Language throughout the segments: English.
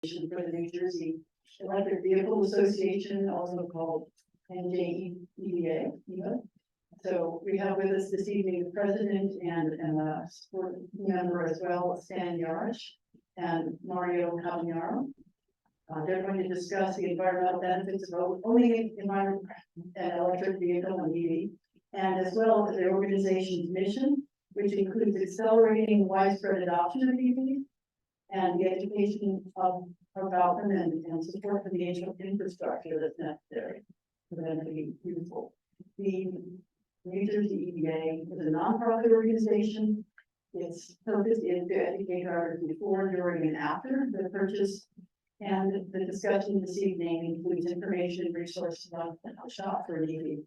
for the New Jersey Electric Vehicle Association, also called NJEVA. So we have with us this evening the president and a support member as well, Stan Jaracz and Mario Caballero. They're going to discuss the environmental benefits of owning an electric vehicle and EV, and as well as the organization's mission, which includes accelerating widespread adoption of EV and the education about them and support for the infrastructure that's necessary for them to be useful. The New Jersey EVA is a nonprofit organization. Its purpose is to educate drivers before, during, and after the purchase. And the discussion this evening includes information, resources on a shop for an EV.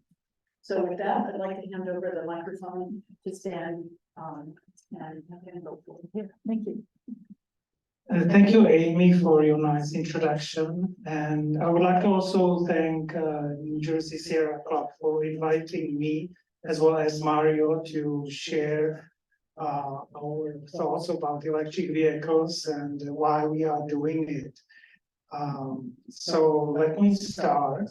So with that, I'd like to hand over the microphone to Stan and go for it. Thank you. Thank you, Amy, for your nice introduction. And I would like to also thank New Jersey Sierra Club for inviting me, as well as Mario, to share our thoughts about electric vehicles and why we are doing it. So let me start.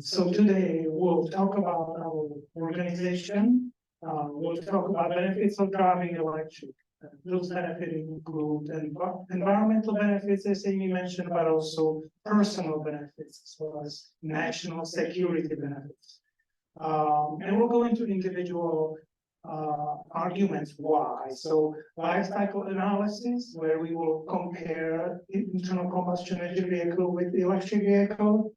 So today we'll talk about our organization. We'll talk about benefits of driving electric. Those benefits include environmental benefits, as Amy mentioned, but also personal benefits, as well as national security benefits. And we'll go into individual arguments why. So life cycle analysis, where we will compare internal combustion engine vehicle with the electric vehicle.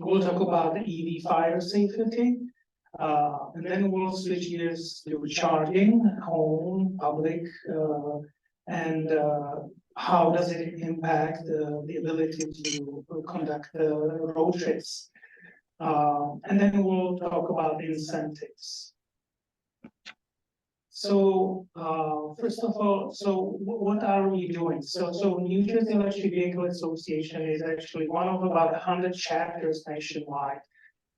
We'll talk about the EV fire safety, and then we'll switch gears to charging, home, public, and how does it impact the ability to conduct road trips. And then we'll talk about incentives. So first of all, so what are we doing? So New Jersey Electric Vehicle Association is actually one of about 100 chapters nationwide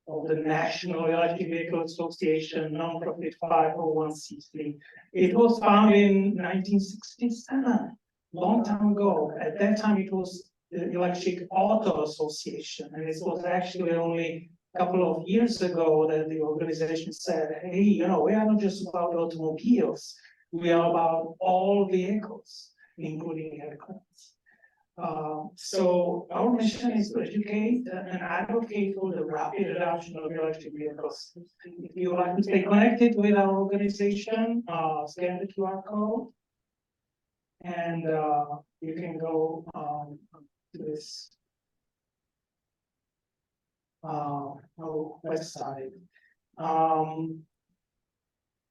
of the National Electric Vehicle Association, nonprofit 501c3. It was founded in 1967, long time ago. At that time, it was the Electric Auto Association, and it was actually only a couple of years ago that the organization said, hey, we are not just about automobiles, we are about all vehicles, including aircraft. So our mission is to educate and advocate for the rapid adoption of electric vehicles. If you would like to stay connected with our organization, scan the QR code, and you can go to this our website.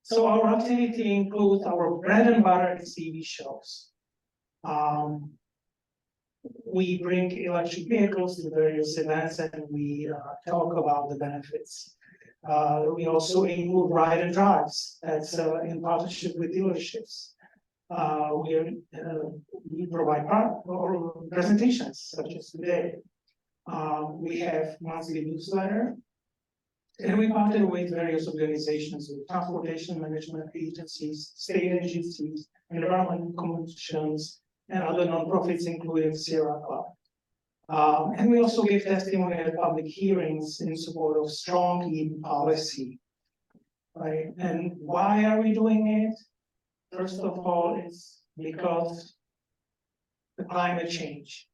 So our activity includes our bread and butter EV shows. We bring electric vehicles to various events and we talk about the benefits. We also include ride and drives. That's in partnership with dealerships. We provide presentations such as today. We have monthly newsletter, and we partner with various organizations, with transportation management agencies, state agencies, environmental commissions, and other nonprofits, including Sierra Club. And we also give testimony at public hearings in support of strong EV policy. Right? And why are we doing it? First of all, it's because the climate change.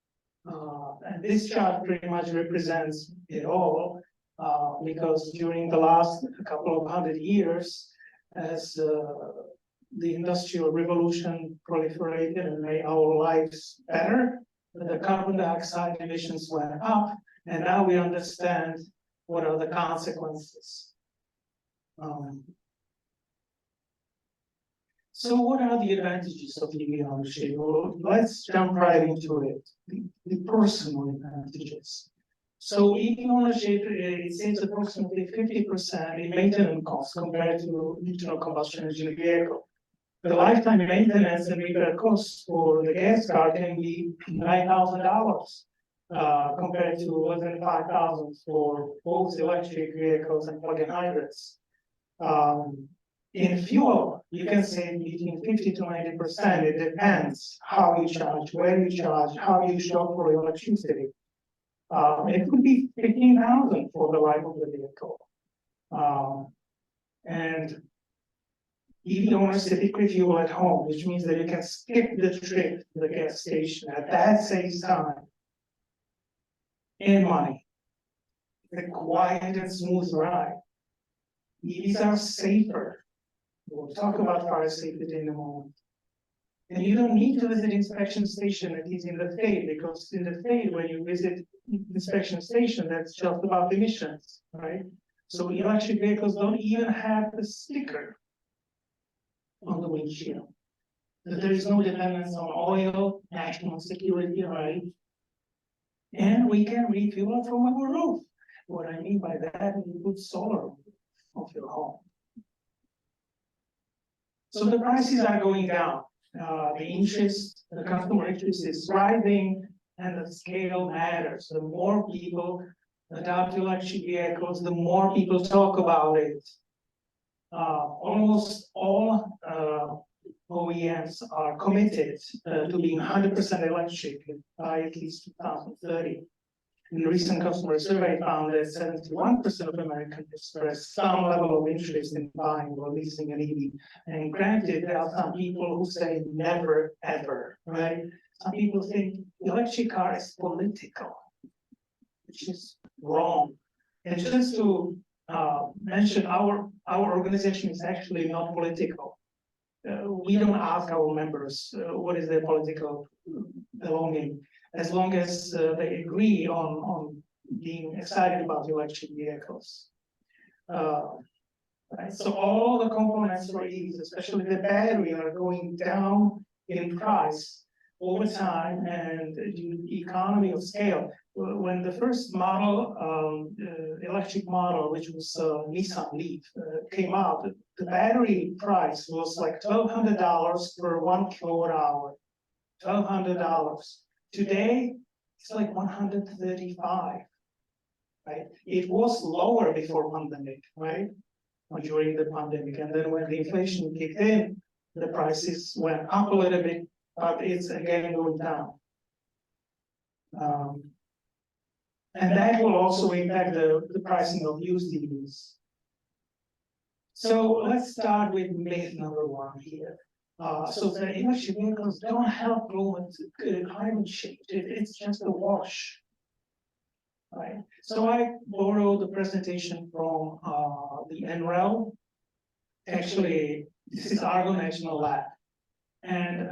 And this chart pretty much represents it all, because during the last couple of 100 years, as the industrial revolution proliferated and made our lives better, the carbon dioxide emissions went up, and now we understand what are the consequences. So what are the advantages of EV ownership? Well, let's jump right into it, the personal advantages. So EV ownership, it saves approximately 50% in maintenance costs compared to internal combustion engine vehicle. The lifetime maintenance and repair costs for the gas car can be $9,000 compared to less than $5,000 for both electric vehicles and plug-in hybrids. In fuel, you can save between 50 to 90%. It depends how you charge, where you charge, how you shop for electricity. It could be 15,000 for the life of the vehicle. And EV owners typically fuel at home, which means that you can skip the trip to the gas station. And that saves time and money. The quiet and smooth ride. EVs are safer. We'll talk about fire safety in a moment. And you don't need to visit inspection station, at least in the state, because in the state, when you visit inspection station, that's just about emissions, right? So electric vehicles don't even have the sticker on the windshield. There is no dependence on oil, national security, right? And we can refuel from our roof. What I mean by that, you put solar on your home. So the prices are going down. The customer interest is rising, and the scale matters. The more people adopt electric vehicles, the more people talk about it. Almost all OEMs are committed to being 100% electric by at least 2030. In a recent customer survey found that 71% of Americans expressed some level of interest in buying or leasing an EV. And granted, there are some people who say never, ever, right? Some people think the electric car is political, which is wrong. And just to mention, our organization is actually not political. We don't ask our members what is their political belonging, as long as they agree on being excited about electric vehicles. Right? So all the components for EVs, especially the battery, are going down in price over time and due to the economy of scale. When the first model, electric model, which was Nissan Leaf, came out, the battery price was like $1,200 per 1 kilowatt hour. $1,200. Today, it's like 135, right? It was lower before pandemic, right? Or during the pandemic, and then when the inflation kicked in, the prices went up a little bit, but it's again going down. And that will also impact the pricing of used EVs. So let's start with myth number one here. So the electric vehicles don't help climate change. It's just a wash, right? So I borrowed the presentation from the NREL. Actually, this is Argonne National Lab. And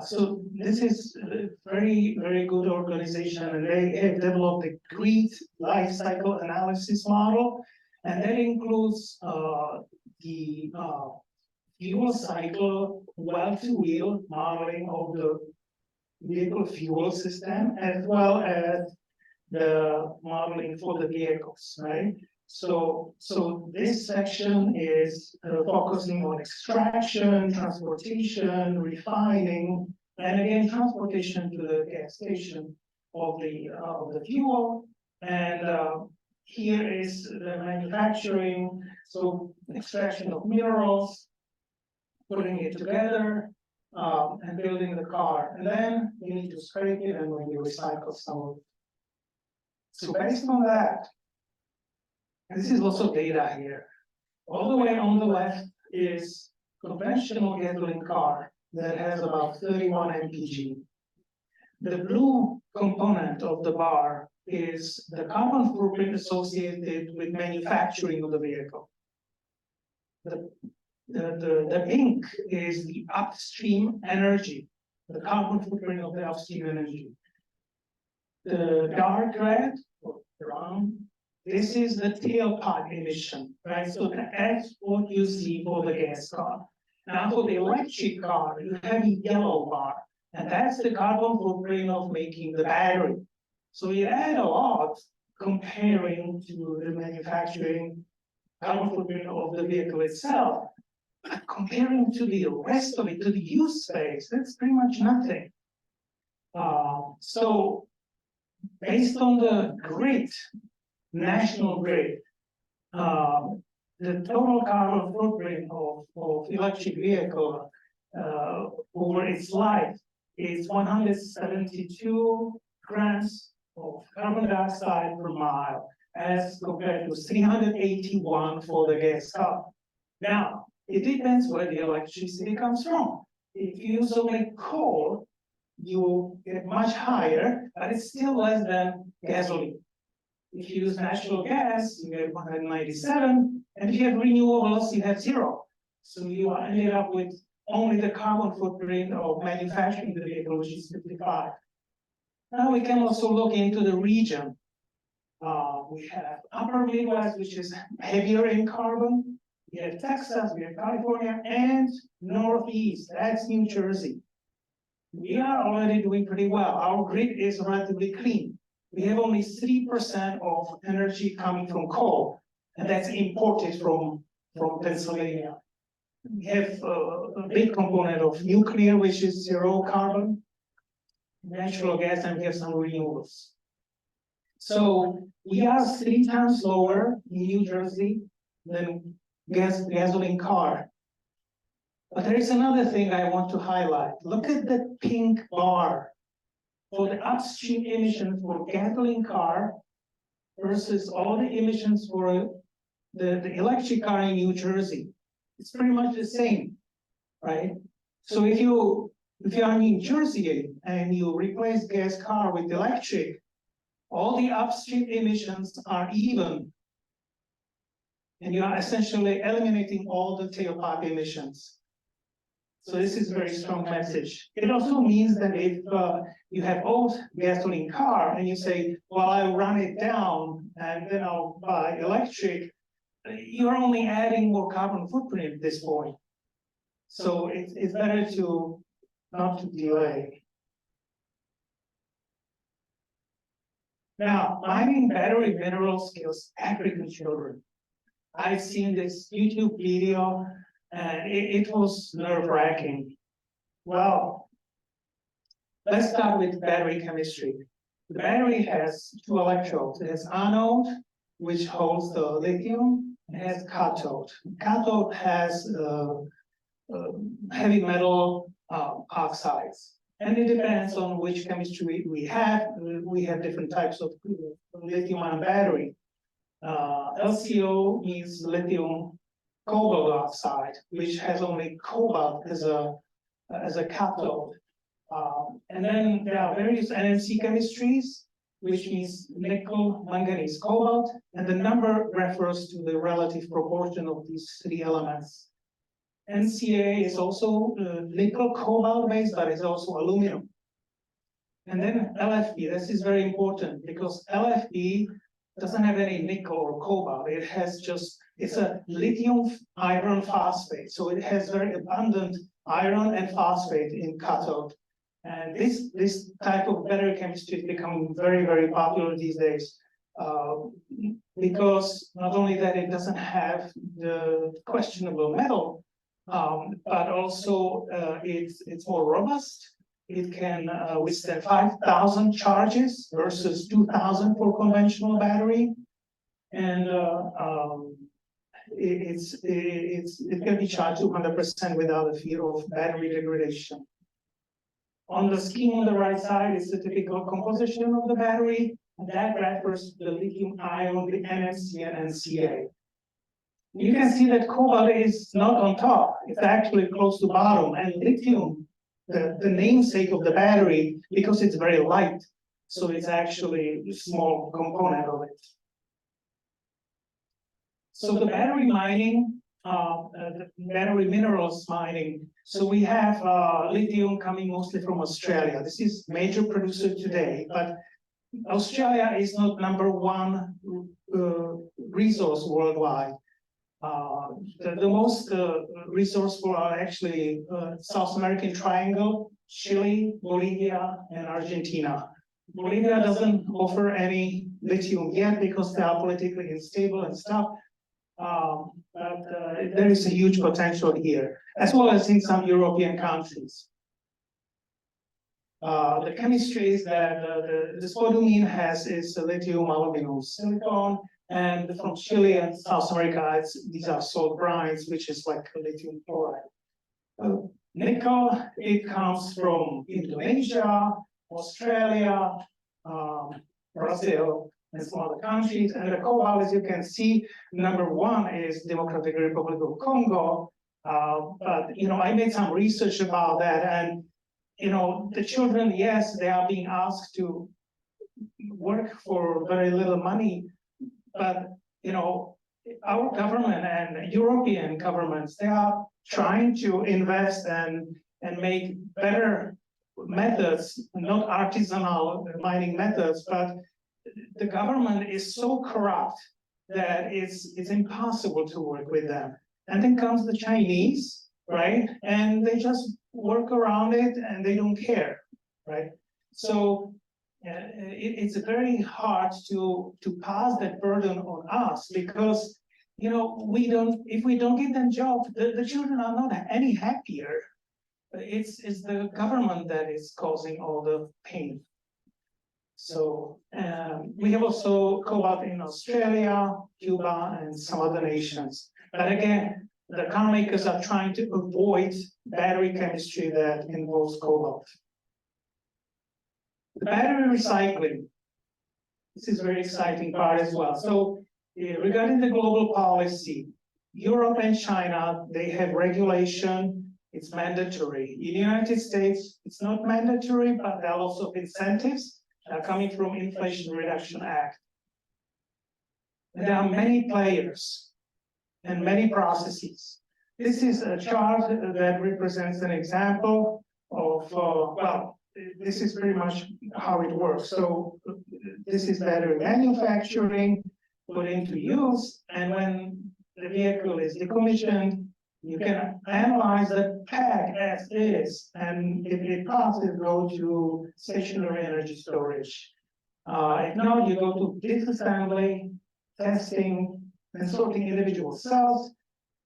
so this is a very, very good organization, and they have developed a great life cycle analysis model, and that includes the fuel cycle well-to-wheel modeling of the vehicle fuel system, as well as the modeling for the vehicles, right? So this section is focusing on extraction, transportation, refining, and again, transportation to the gas station of the fuel. And here is the manufacturing, so extraction of minerals, putting it together, and building the car. And then you need to scrape it and then you recycle some of it. So based on that, and this is also data here. All the way on the left is conventional gasoline car that has about 31 mpg. The blue component of the bar is the carbon footprint associated with manufacturing of the vehicle. The pink is the upstream energy, the carbon footprint of the upstream energy. The dark red, or brown, this is the tailpipe emission, right? So that's what you see for the gas car. Now for the electric car, you have a yellow bar, and that's the carbon footprint of making the battery. So you add a lot comparing to the manufacturing carbon footprint of the vehicle itself. But comparing to the rest of it, to the use space, that's pretty much nothing. So based on the grid, national grid, the the total carbon footprint of electric vehicle over its life is 172 grams of carbon dioxide per mile, as compared to 381 for the gas car. Now, it depends where the electricity comes from. If you use only coal, you get much higher, but it's still less than gasoline. If you use natural gas, you get 197, and if you have renewables, you have 0. So you ended up with only the carbon footprint of manufacturing the vehicle, which is 55. Now we can also look into the region. We have Upper Midwest, which is heavier in carbon. We have Texas, we have California, and Northeast, that's New Jersey. We are already doing pretty well. Our grid is relatively clean. We have only 3% of energy coming from coal, and that's imported from Pennsylvania. We have a big component of nuclear, which is 0 carbon, natural gas, and we have some renewables. So we are 3 times lower in New Jersey than gasoline car. But there is another thing I want to highlight. Look at the pink bar for the upstream emissions for gasoline car versus all the emissions for the electric car in New Jersey. It's pretty much the same, right? So if you are in New Jersey and you replace gas car with electric, all the upstream emissions are even. And you are essentially eliminating all the tailpipe emissions. So this is a very strong message. It also means that if you have old gasoline car and you say, well, I'll run it down and then I'll buy electric, you're only adding more carbon footprint at this point. So it's better to not to delay. Now, mining battery minerals kills African children. I've seen this YouTube video and it was nerve-wracking. Well, let's start with battery chemistry. The battery has 2 electrodes. It has anode, which holds the lithium, and it has cathode. Cathode has heavy metal oxides. And it depends on which chemistry we have. We have different types of lithium-ion battery. LCO means lithium cobalt oxide, which has only cobalt as a cathode. And then there are various NMC chemistries, which means nickel, manganese, cobalt, and the number refers to the relative proportion of these 3 elements. NCA is also nickel cobalt based, but it's also aluminum. And then LFP, this is very important because LFP doesn't have any nickel or cobalt. It has it's a lithium iron phosphate. So it has very abundant iron and phosphate in cathode. And this type of battery chemistry is becoming very, very popular these days. Because not only that, it doesn't have the questionable metal, but also it's more robust. It can withstand 5,000 charges versus 2,000 for conventional battery, and it can be charged 200% without the fear of battery degradation. On the scheme on the right side is the typical composition of the battery, and that refers to the lithium ion, the NMC and NCA. You can see that cobalt is not on top; it's actually close to bottom, and lithium, the namesake of the battery, because it's very light, so it's actually a small component of it. So the battery mining, the battery minerals mining, so we have lithium coming mostly from Australia. This is major producer today, but Australia is not #1 resource worldwide. The most resourceful are actually South American Triangle, Chile, Bolivia, and Argentina. Bolivia doesn't offer any lithium yet because they are politically unstable and stuff. But there is a huge potential here, as well as in some European countries. The chemistry is that the spodumene has is lithium, aluminum, silicon, And from Chile and South America, these are salt brines, which is like lithium chloride. Nickel, it comes from Indonesia, Australia, Brazil, and some other countries. And the cobalt, as you can see, number one is Democratic Republic of Congo. But I made some research about that, and the children, yes, they are being asked to work for very little money, but our government and European governments, they are trying to invest and make better methods, not artisanal mining methods, but the government is so corrupt that it's impossible to work with them. And then comes the Chinese, right? And they just work around it and they don't care, right? So it's very hard to pass that burden on us, because if we don't give them jobs, the children are not any happier. It's the government that is causing all the pain. So we have also cobalt in Australia, Cuba, and some other nations. But again, the car makers are trying to avoid battery chemistry that involves cobalt. The battery recycling. This is a very exciting part as well. So regarding the global policy, Europe and China, they have regulation. It's mandatory. In the United States, it's not mandatory, but there are also incentives coming from Inflation Reduction Act. And there are many players and many processes. This is a chart that represents an example of, this is pretty much how it works. So this is battery manufacturing, put into use, and when the vehicle is decommissioned, you can analyze the pack as is, and if it passes, go to stationary energy storage. If not, you go to disassembly, testing, and sorting individual cells,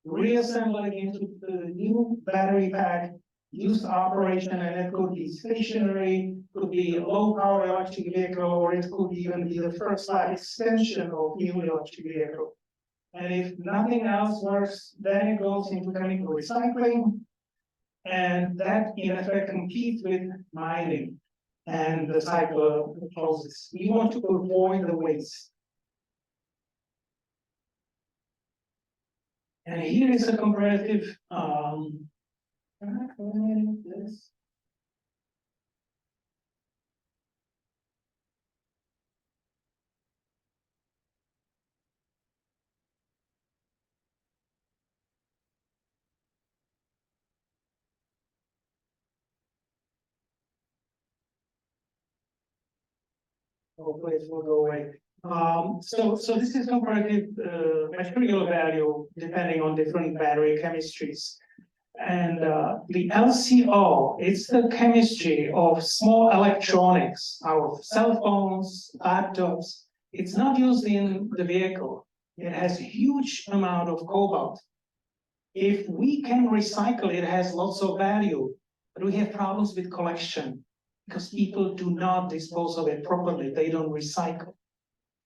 reassembling into the new battery pack, used operation, and it could be stationary, could be a low power electric vehicle, or it could even be the first life extension of new electric vehicle. And if nothing else works, then it goes into chemical recycling, and that in effect competes with mining and the cycle closes. We want to avoid the waste. And here is a comparative hopefully it will go away. So this is comparative material value depending on different battery chemistries. And the LCO, it's the chemistry of small electronics, our cell phones, laptops. It's not used in the vehicle. It has a huge amount of cobalt. If we can recycle it, it has lots of value, but we have problems with collection because people do not dispose of it properly. They don't recycle.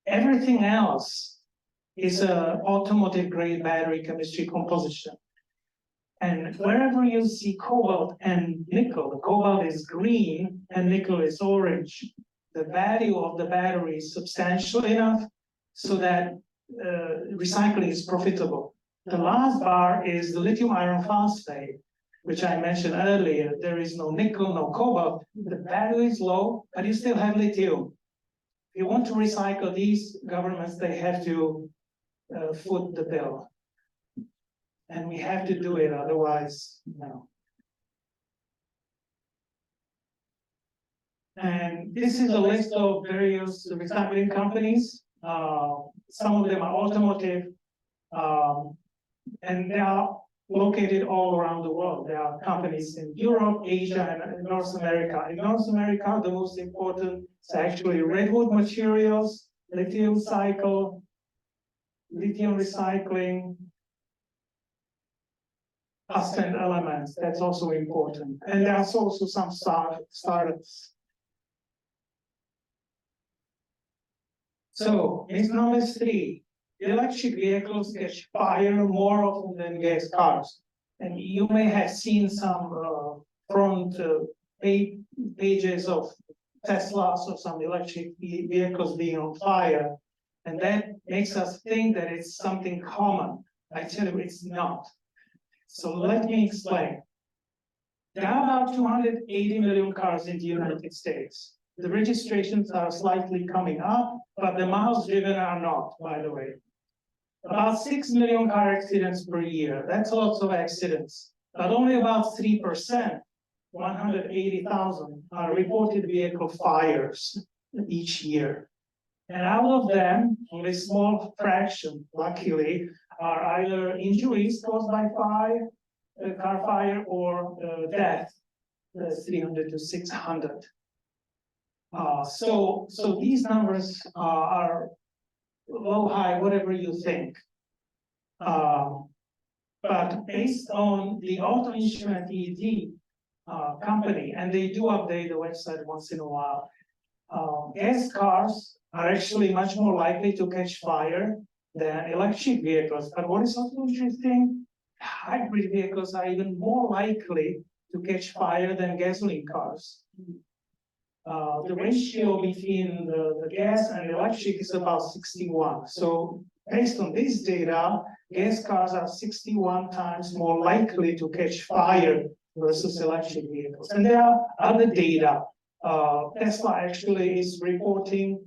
Everything else is an automotive grade battery chemistry composition. And wherever you see cobalt and nickel, the cobalt is green and nickel is orange. The value of the battery is substantial enough so that recycling is profitable. The last bar is the lithium iron phosphate, which I mentioned earlier. There is no nickel, no cobalt. The value is low, but you still have lithium. If you want to recycle these governments, they have to foot the bill. And we have to do it, otherwise, no. And this is a list of various recycling companies. Some of them are automotive, and they are located all around the world. There are companies in Europe, Asia, and North America. In North America, the most important is actually redwood materials, lithium cycle, lithium recycling, Ascent Elements, that's also important. And there's also some startups. So, myth number 3, electric vehicles catch fire more often than gas cars. And you may have seen some front pages of Teslas or some electric vehicles being on fire. And that makes us think that it's something common. I tell you, it's not. So let me explain. There are about 280 million cars in the United States. The registrations are slightly coming up, but the miles driven are not, by the way. About 6 million car accidents per year. That's lots of accidents, but only about 3%, 180,000, are reported vehicle fires each year. And out of them, only a small fraction, luckily, are either injuries caused by fire, car fire, or death, 300 to 600. So these numbers are low, high, whatever you think. But based on the auto insurance ED company, and they do update the website once in a while, gas cars are actually much more likely to catch fire than electric vehicles. But what is also interesting, hybrid vehicles are even more likely to catch fire than gasoline cars. The ratio between the gas and electric is about 61. So based on this data, gas cars are 61 times more likely to catch fire versus electric vehicles. And there are other data. Tesla actually is reporting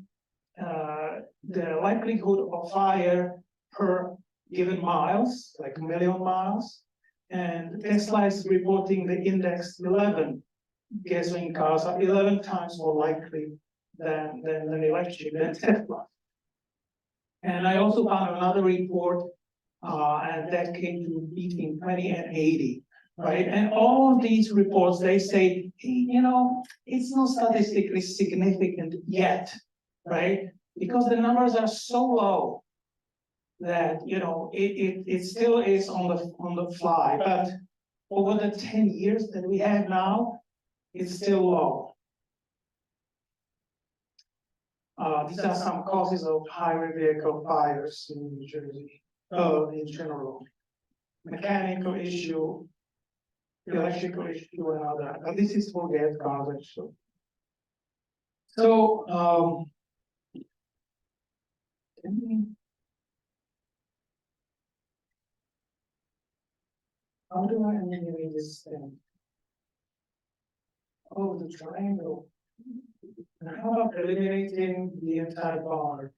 the likelihood of fire per given miles, like 1 million miles. And Tesla is reporting the index 11. Gasoline cars are 11 times more likely than electric, than Tesla. And I also found another report, and that came to between 20 and 80, right? And all of these reports, they say, hey, it's not statistically significant yet, right? Because the numbers are so low that, it still is on the fly. But over the 10 years that we have now, it's still low. These are some causes of highway vehicle fires in New Jersey, in general. Mechanical issue, electrical issue, and other. But this is for gas cars, actually. So, how do I animate this thing? Oh, the triangle. And how about eliminating the entire bar?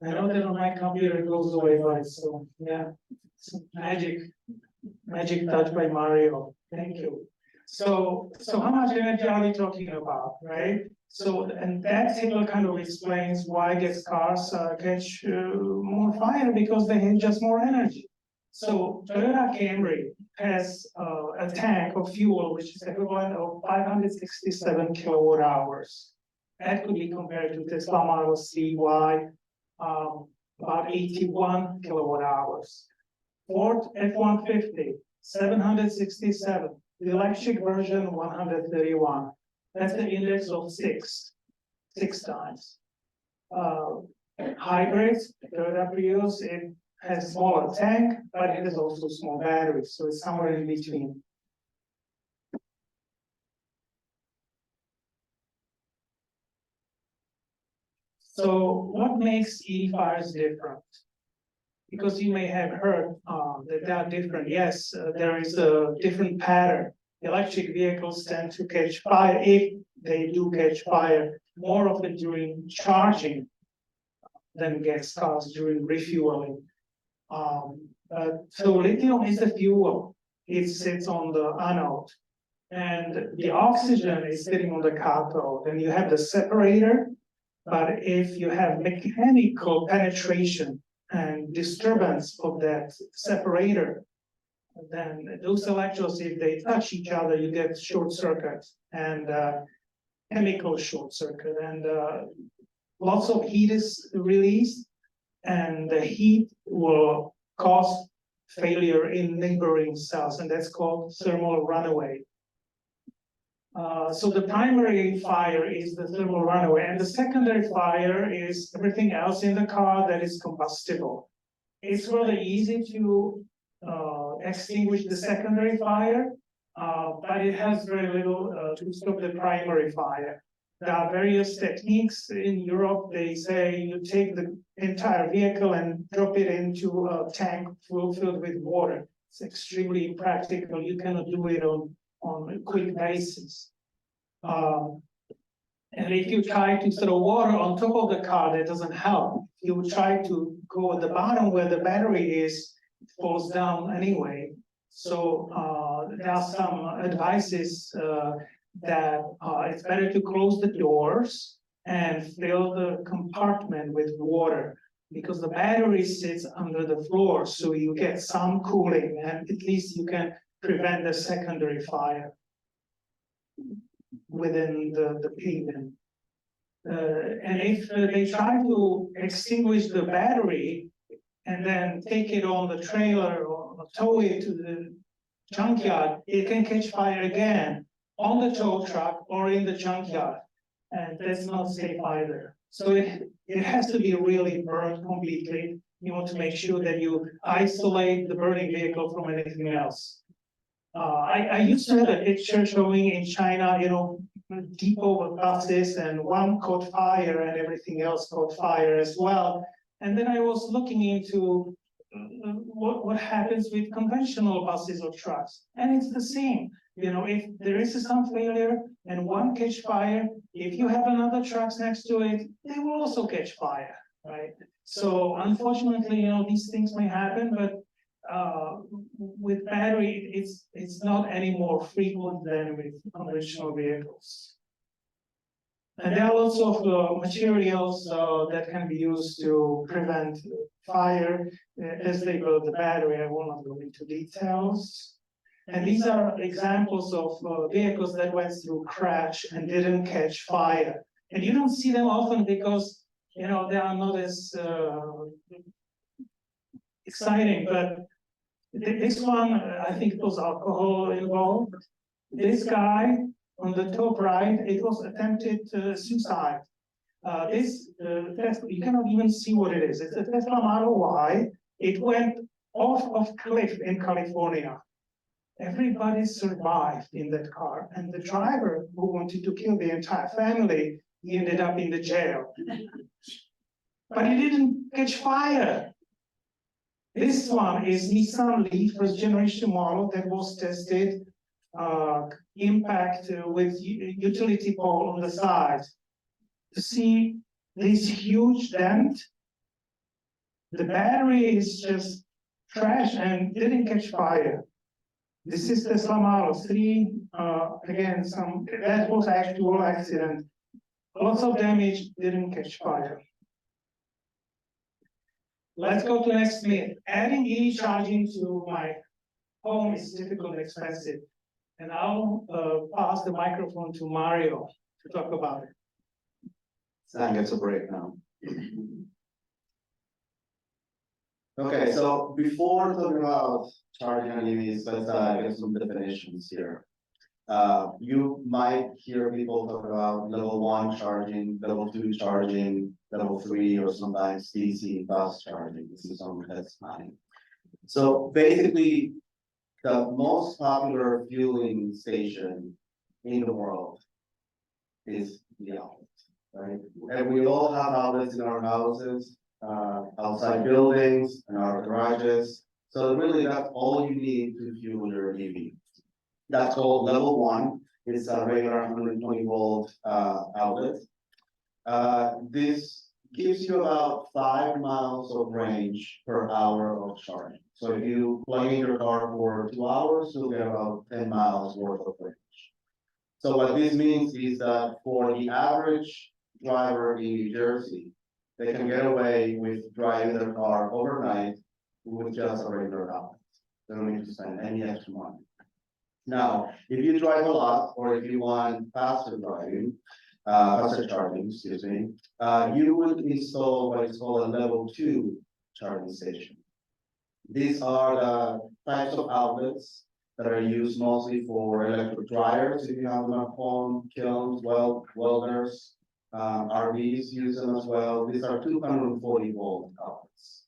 I know that on my computer it goes away, right? So yeah, magic touch by Mario. Thank you. So how much energy are we talking about, right? So, and that table kind of explains why gas cars catch more fire, because they have just more energy. So Toyota Camry has a tank of fuel which is equivalent of 567 kilowatt hours. That could be compared to Tesla Model C, Y, about 81 kilowatt hours. Ford F-150, 767. The electric version, 131. That's the index of six times. Hybrids, Toyota Prius, it has a smaller tank, but it has also small batteries, so it's somewhere in between. So what makes EV fires different? Because you may have heard that they are different. Yes, there is a different pattern. Electric vehicles tend to catch fire, if they do catch fire, more often during charging than gas cars during refueling. So lithium is the fuel. It sits on the anode, and the oxygen is sitting on the cathode. And you have the separator, but if you have mechanical penetration and disturbance of that separator, then those electrodes, if they touch each other, you get short circuit and chemical short circuit, and lots of heat is released, and the heat will cause failure in neighboring cells, and that's called thermal runaway. So the primary fire is the thermal runaway, and the secondary fire is everything else in the car that is combustible. It's rather easy to extinguish the secondary fire, but it has very little to stop the primary fire. There are various techniques in Europe. They say you take the entire vehicle and drop it into a tank filled with water. It's extremely impractical. You cannot do it on a quick basis. And if you try to throw water on top of the car, that doesn't help. If you try to go at the bottom where the battery is, it falls down anyway. So there are some advices that it's better to close the doors and fill the compartment with water, because the battery sits under the floor, so you get some cooling, and at least you can prevent the secondary fire within the pavement. And if they try to extinguish the battery and then take it on the trailer or tow it to the junkyard, it can catch fire again on the tow truck or in the junkyard. And that's not safe either. So it has to be really burned completely. You want to make sure that you isolate the burning vehicle from anything else. I used to have a picture showing in China, depot buses, and one caught fire and everything else caught fire as well. And then I was looking into what happens with conventional buses or trucks, and it's the same. If there is some failure and one catch fire, if you have another trucks next to it, they will also catch fire, right? So unfortunately, these things may happen, but with battery, it's not any more frequent than with conventional vehicles. And there are lots of materials that can be used to prevent fire as they build the battery. I will not go into details. And these are examples of vehicles that went through crash and didn't catch fire. And you don't see them often because they are not as exciting. But this one, I think it was alcohol involved. This guy on the top right, it was attempted suicide. This Tesla, you cannot even see what it is. It's a Tesla Model Y. It went off of cliff in California. Everybody survived in that car, and the driver who wanted to kill the entire family, he ended up in the jail. But he didn't catch fire. This one is Nissan Leaf, first generation model that was tested. Impact with utility pole on the side. You see this huge dent. The battery is just trash and didn't catch fire. This is Tesla Model 3. Again, that was actual accident. Lots of damage, didn't catch fire. Let's go to next myth. Adding EV charging to my home is difficult and expensive. And I'll pass the microphone to Mario to talk about it. Sam gets a break now. Okay, so before talking about charging on EVs, let's get some definitions here. You might hear people talk about level 1 charging, level 2 charging, level 3, or sometimes DC fast charging. This is on that's mine. So basically, the most popular fueling station in the world is the outlet, right? And we all have outlets in our houses, outside buildings, and our garages. So really, that's all you need to fuel your EV. That's called level 1. It's a regular 120 volt outlet. This gives you about 5 miles of range per hour of charging. So if you plug in your car for 2 hours, you'll get about 10 miles worth of range. So what this means is that for the average driver in New Jersey, they can get away with driving their car overnight with just a regular outlet. They don't need to spend any extra money. Now, if you drive a lot, or if you want faster charging, excuse me, you would install what is called a level 2 charging station. These are the types of outlets that are used mostly for electric dryers, if you have them at home, kilns, welders, RVs use them as well. These are 240-volt outlets.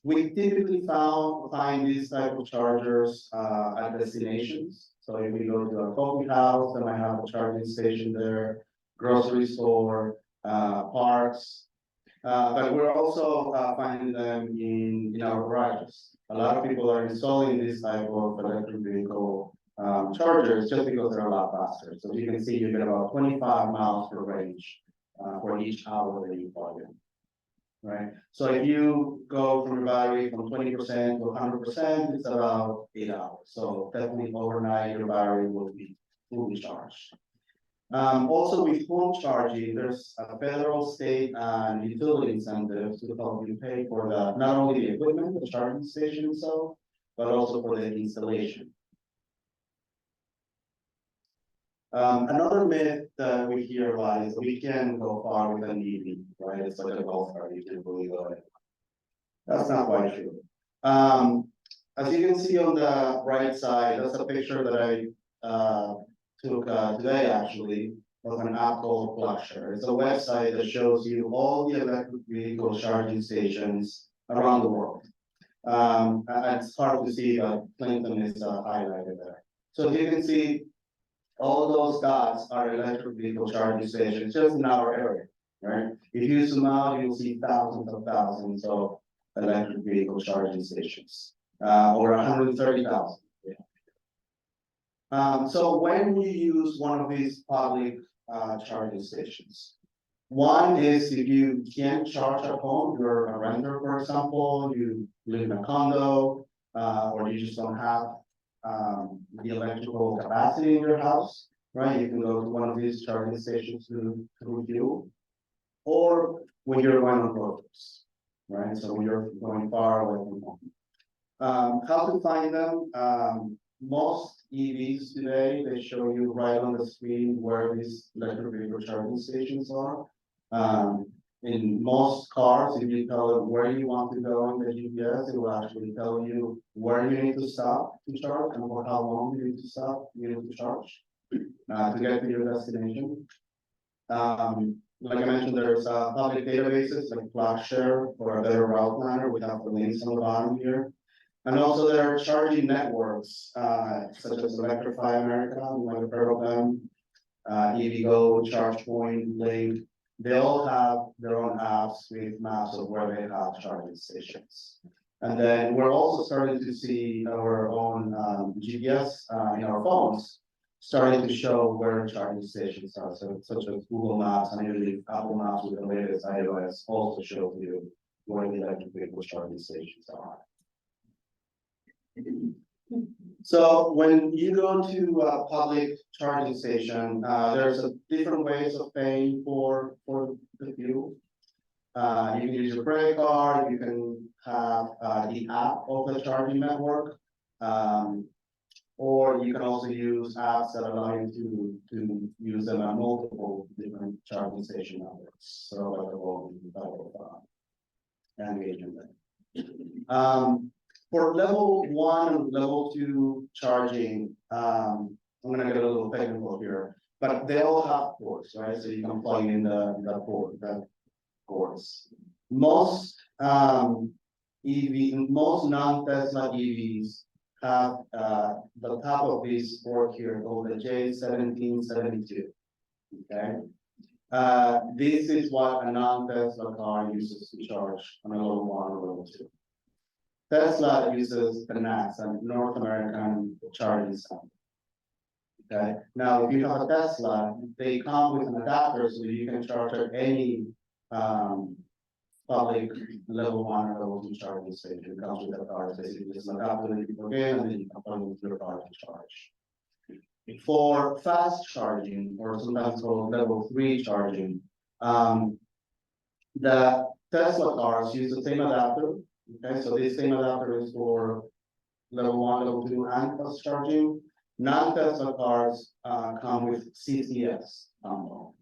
We typically find these type of chargers at destinations. So if we go to a coffee house, then I have a charging station there, grocery store, parks. But we're also finding them in our garages. A lot of people are installing this type of electric vehicle chargers just because they're a lot faster. So you can see you get about 25 miles per range for each hour that you plug in. Right. So if you go from your battery from 20% to 100%, it's about 8 hours. So definitely overnight your battery will be fully charged. Also with home charging, there's a federal, state, and utility incentives to help you pay for not only the equipment, the charging station itself, but also for the installation. Another myth that we hear a lot is we can go far with an EV, right? It's like a golf cart, you can really go ahead. That's not quite true. As you can see on the right side, that's a picture that I took today actually of an app called Plugshare. It's a website that shows you all the electric vehicle charging stations around the world. And it's hard to see, but Clinton is highlighted there. So you can see all those dots are electric vehicle charging stations just in our area, right? If you zoom out, you'll see thousands of electric vehicle charging stations, over 130,000. So when you use one of these public charging stations, one is if you can't charge at home, you're a renter, for example, you live in a condo, or you just don't have the electrical capacity in your house, right? You can go to one of these charging stations to fuel, or when you're going on road trips, right? So when you're going far away from home. How to find them? Most EVs today, they show you right on the screen where these electric vehicle charging stations are. In most cars, if you tell it where you want to go in the GPS, it will actually tell you where you need to stop to charge and for how long you need to stop, you need to charge to get to your destination. Like I mentioned, there's public databases like Plugshare for a better route planner. We have the links on the bottom here. And also there are charging networks, such as Electrify America, you might have heard of them, EVgo, ChargePoint, Link. They all have their own apps with maps of where they have charging stations. And then we're also starting to see our own GPS in our phones, starting to show where charging stations are. So such as Google Maps and usually Apple Maps with the latest iOS also shows you where the electric vehicle charging stations are. So when you go to a public charging station, there's different ways of paying for the fuel. You can use your credit card, you can have the app of the charging network, or you can also use apps that allow you to use them at multiple different charging station networks. So like a whole engagement there. For level 1 and level 2 charging, I'm gonna get a little technical here, but they all have ports, right? So you can plug in the ports. Most most non-Tesla EVs have the top of this port here called the J1772. Okay. This is what a non-Tesla car uses to charge on a level 1 or level 2. Tesla uses the NACS, a North American charging center. Okay. Now, if you have a Tesla, they come with an adapter so you can charge at any public level 1 or level 2 charging station. It comes with the car. Basically, just an adapter that you plug in, and then you can plug into your car to charge. For fast charging, or sometimes called level 3 charging, the Tesla cars use the same adapter. Okay, so this same adapter is for level 1, level 2, and fast charging. Non-Tesla cars come with CCS combo.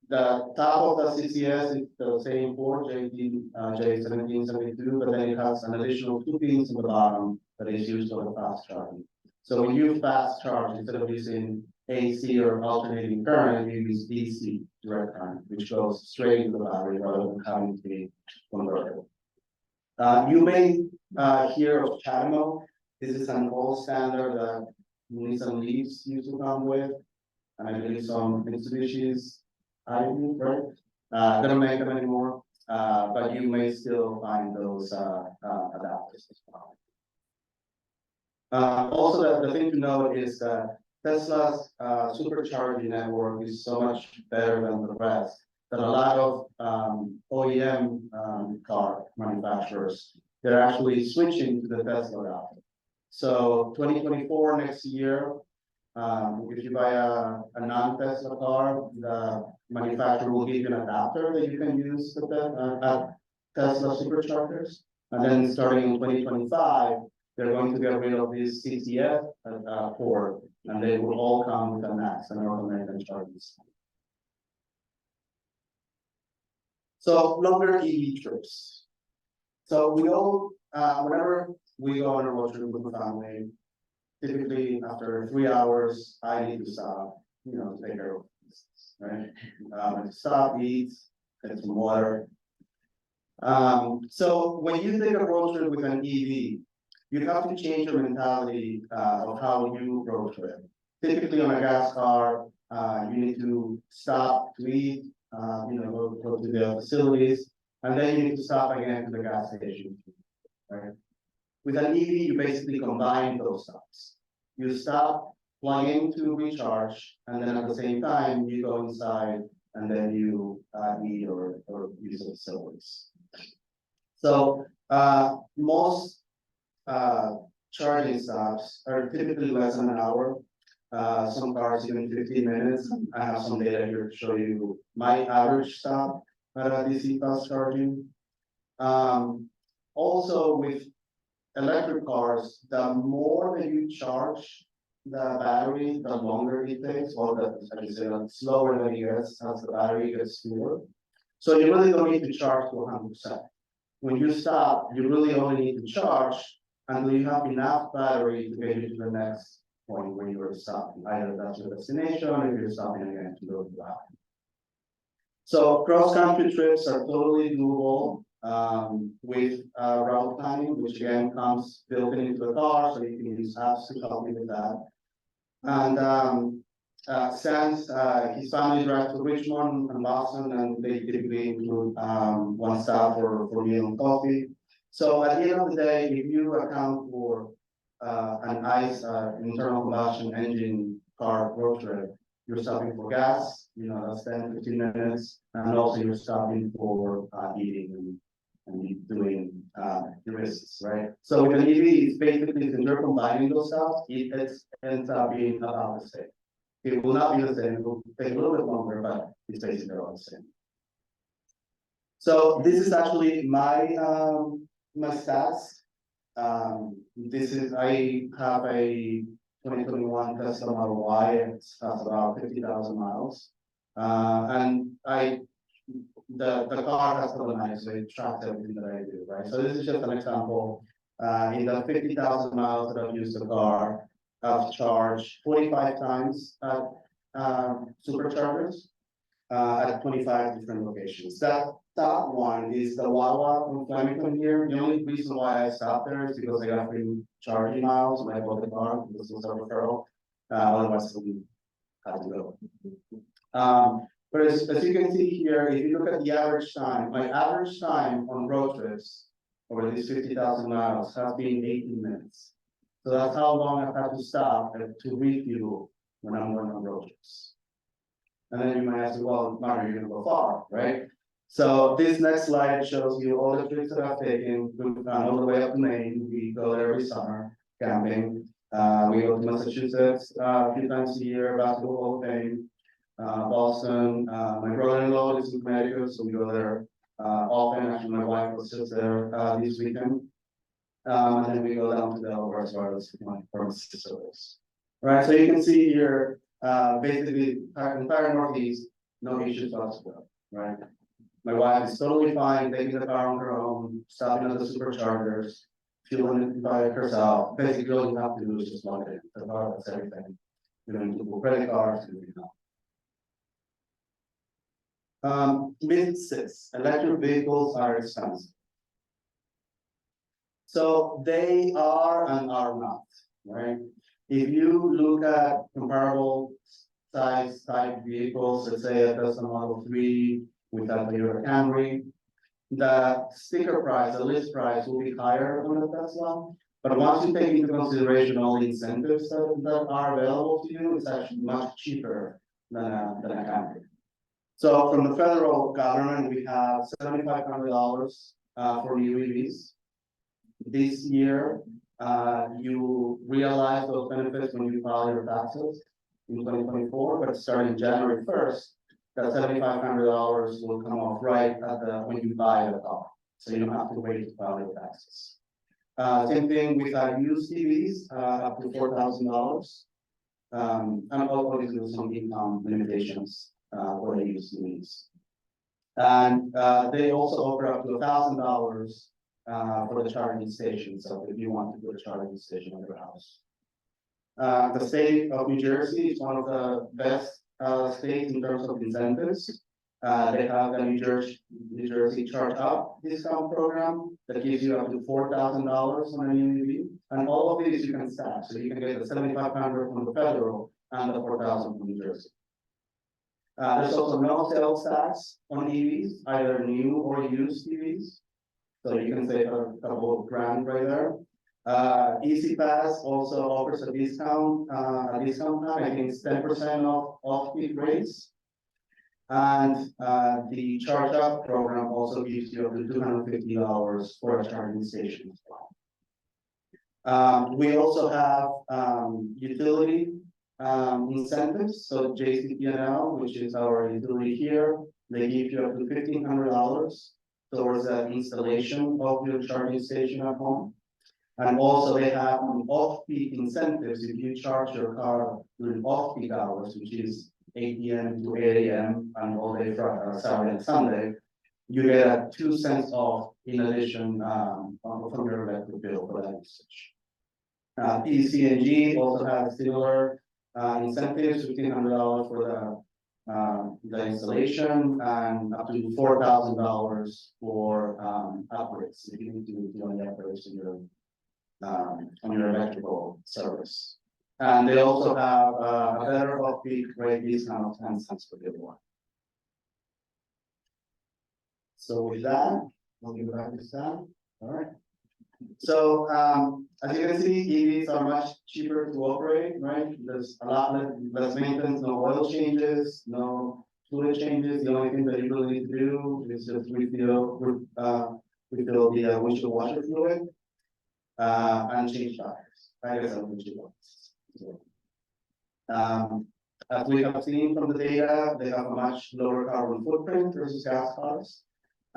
the top of the CCS is the same port, J1772, but then it has an additional 2 pins in the bottom that is used for the fast charging. So when you fast charge, instead of using AC or alternating current, you use DC, direct current, which goes straight into the battery rather than having to be converted. You may hear of Chatamo. This is an old standard that Nissan Leafs used to come with, and I believe some Mitsubishi's right? They don't make them anymore, but you may still find those adapters as well. Also, the thing to note is that Tesla's supercharging network is so much better than the rest that a lot of OEM car manufacturers, they're actually switching to the Tesla adapter. So 2024 next year, if you buy a non-Tesla car, the manufacturer will give you an adapter that you can use at Tesla superchargers. And then starting in 2025, they're going to get rid of this CCF port, and they will all come with an Max, an North American chargers. So longer EV trips. So we all, whenever we go on a road trip with the family, typically after 3 hours, I need to stop, to take care of business, right? Stop, eat, get some water. So when you take a road trip with an EV, you have to change your mentality of how you road trip. Typically on a gas car, you need to stop to eat, go to the facilities, and then you need to stop again to the gas station, right? With an EV, you basically combine those stops. You stop, plug in to recharge, and then at the same time, you go inside, and then you eat or use the facilities. So most charging stops are typically less than an hour. Some cars even 15 minutes. I have some data here to show you my average stop at a DC fast charging. Also with electric cars, the more that you charge the battery, the longer it takes, or the slower that it gets as the battery gets slower. So you really don't need to charge to 100%. When you stop, you really only need to charge until you have enough battery to get you to the next point where you are stopping. Either that's your destination, or if you're stopping again to go to the bathroom. So cross-country trips are totally doable with route planning, which again comes built into the car, so you can use apps to help you with that. And since his family drives to Richmond and Boston, and they typically include one stop for meal and coffee. So at the end of the day, if you account for an ICE internal combustion engine car road trip, you're stopping for gas, that's 10-15 minutes, and also you're stopping for eating and doing your business, right? So with an EV, it's basically, since you're combining those stops, it ends up being about the same. It will not be the same, it will take a little bit longer, but it's basically all the same. So this is actually my stats. I have a 2021 Tesla Model Y, it has about 50,000 miles. And the car has telematics, so it tracks everything that I do, right? So this is just an example. In the 50,000 miles that I've used the car, I've charged 45 times at superchargers at 25 different locations. That top one is the Wawa from Flemington here. The only reason why I stopped there is because I got free charging miles when I bought the car. This was a referral. Otherwise, we had to go. But as you can see here, if you look at the average time, my average time on road trips over these 50,000 miles has been 18 minutes. So that's how long I've had to stop to refuel when I'm going on road trips. And then you might ask, well, Mario, you're gonna go far, right? So this next slide shows you all the trips that I've taken. We've gone all the way up to Maine. We go there every summer camping. We go to Massachusetts a few times a year, Basketball Hall of Fame, Boston. My brother-in-law is in Connecticut, so we go there often. Actually, my wife was just there this weekend. And then we go down to Delaware as well as my pharmacy service. Right, so you can see here, basically, the entire Northeast, no issues whatsoever, right? My wife is totally fine taking the car on her own, stopping at the superchargers, fueling it by herself. Basically, all you have to do is just log in. The car does everything. You don't need to pull credit cards, you know. Myth 6, electric vehicles are expensive. So they are and are not, right? If you look at comparable size type vehicles, let's say a Tesla Model 3 with a Toyota Camry, the sticker price, the list price will be higher on the Tesla. But once you take into consideration all the incentives that are available to you, it's actually much cheaper than a Camry. So from the federal government, we have $7,500 for new EVs. This year, you realize those benefits when you file your taxes in 2024, but starting January 1st, that $7,500 will come off right at when you buy the car. So you don't have to wait to file your taxes. Same thing with used EVs, up to $4,000. And obviously with some income limitations for the used EVs. And they also offer up to $1,000 for the charging station. So if you want to put a charging station at your house. The state of New Jersey is one of the best states in terms of incentives. They have the New Jersey Charge Up discount program that gives you up to $4,000 on a new EV. And all of these you can stack. So you can get the $7,500 from the federal and the $4,000 from New Jersey. There's also no sales tax on EVs, either new or used EVs. So you can save a couple of grand right there. Easy Pass also offers a discount plan. I think it's 10% off peak rates. And the Charge Up program also gives you up to $250 for a charging station as well. We also have utility incentives. So JCP&L, which is our utility here, they give you up to $1,500 towards the installation of your charging station at home. And also they have off-peak incentives. If you charge your car during off-peak hours, which is 8 p.m. to 8 a.m. and all day Friday, Saturday and Sunday, you get a 2 cents off in addition from your electric bill for that usage. PCNG also has similar incentives, $1,500 for the installation and up to $4,000 for upgrades if you need to do any upgrades on your electrical service. And they also have a better off-peak rate discount of 10 cents per kilowatt. So with that, I'll give it back to Sam. All right. So as you can see, EVs are much cheaper to operate, right? There's a lot less maintenance, no oil changes, no fluid changes. The only thing that you really need to do is just refill the windshield washer fluid and change tires. I guess I'm windshield washers. As we have seen from the data, they have a much lower carbon footprint versus gas cars.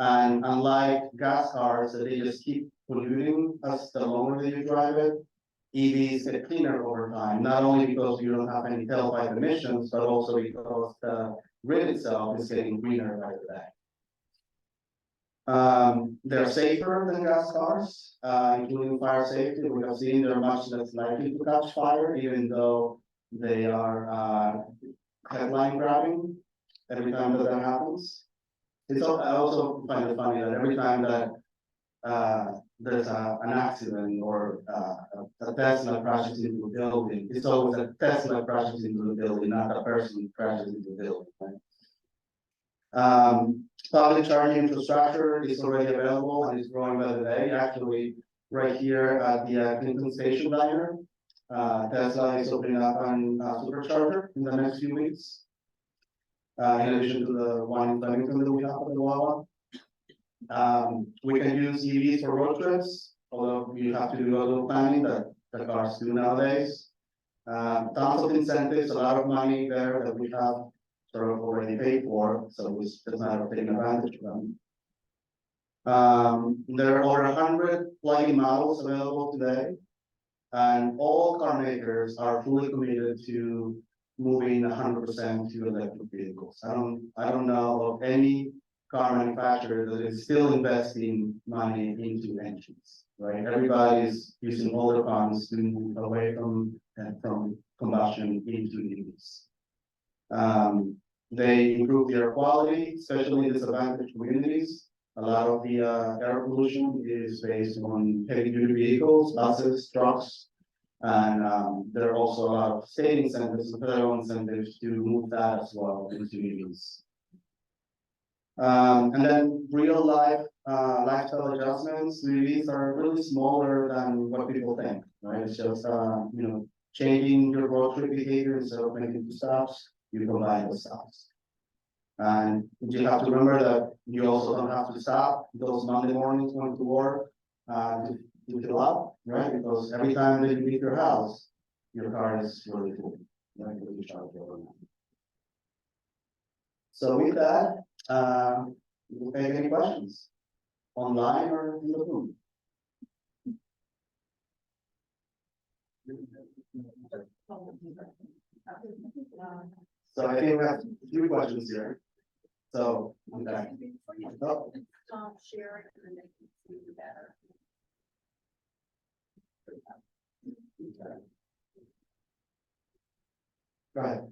And unlike gas cars, that they just keep polluting as the longer that you drive it, EVs get cleaner over time, not only because you don't have any tailpipe emissions, but also because the grid itself is getting greener by the day. They're safer than gas cars, including fire safety. We have seen they're much less likely to catch fire, even though they are headline grabbing every time that happens. I also find it funny that every time that there's an accident or a Tesla crashes into a building, it's always a Tesla crashes into the building, not a person crashes into the building. Right? Public charging infrastructure is already available and is growing by the day. Actually, right here at the Clinton Station Diner, Tesla is opening up on supercharger in the next few weeks. In addition to the one in Flemington that we have at the Wawa. We can use EVs for road trips, although you have to do a little planning that the cars do nowadays. Tons of incentives, a lot of money there that we have sort of already paid for, so it's just a matter of taking advantage of them. There are over 100 plug-in models available today, and all car makers are fully committed to moving 100% to electric vehicles. I don't know of any car manufacturer that is still investing money into engines, right? Everybody's using all their funds to move away from combustion into EVs. They improve the air quality, especially in disadvantaged communities. A lot of the air pollution is based on heavy duty vehicles, buses, trucks. And there are also a lot of state incentives and federal incentives to move that as well into EVs. And then real life lifestyle adjustments. EVs are really smaller than what people think, right? It's just changing your road trip behavior instead of making two stops, you combine the stops. And you have to remember that you also don't have to stop those Monday mornings going to work to fill up, right? Because every time that you leave your house, your car is really full, right? Because you charge overnight. So with that, we'll take any questions online or in the room. So I think we have a few questions here. So, okay. Oh. Stop sharing and make it see better. Okay. Go ahead.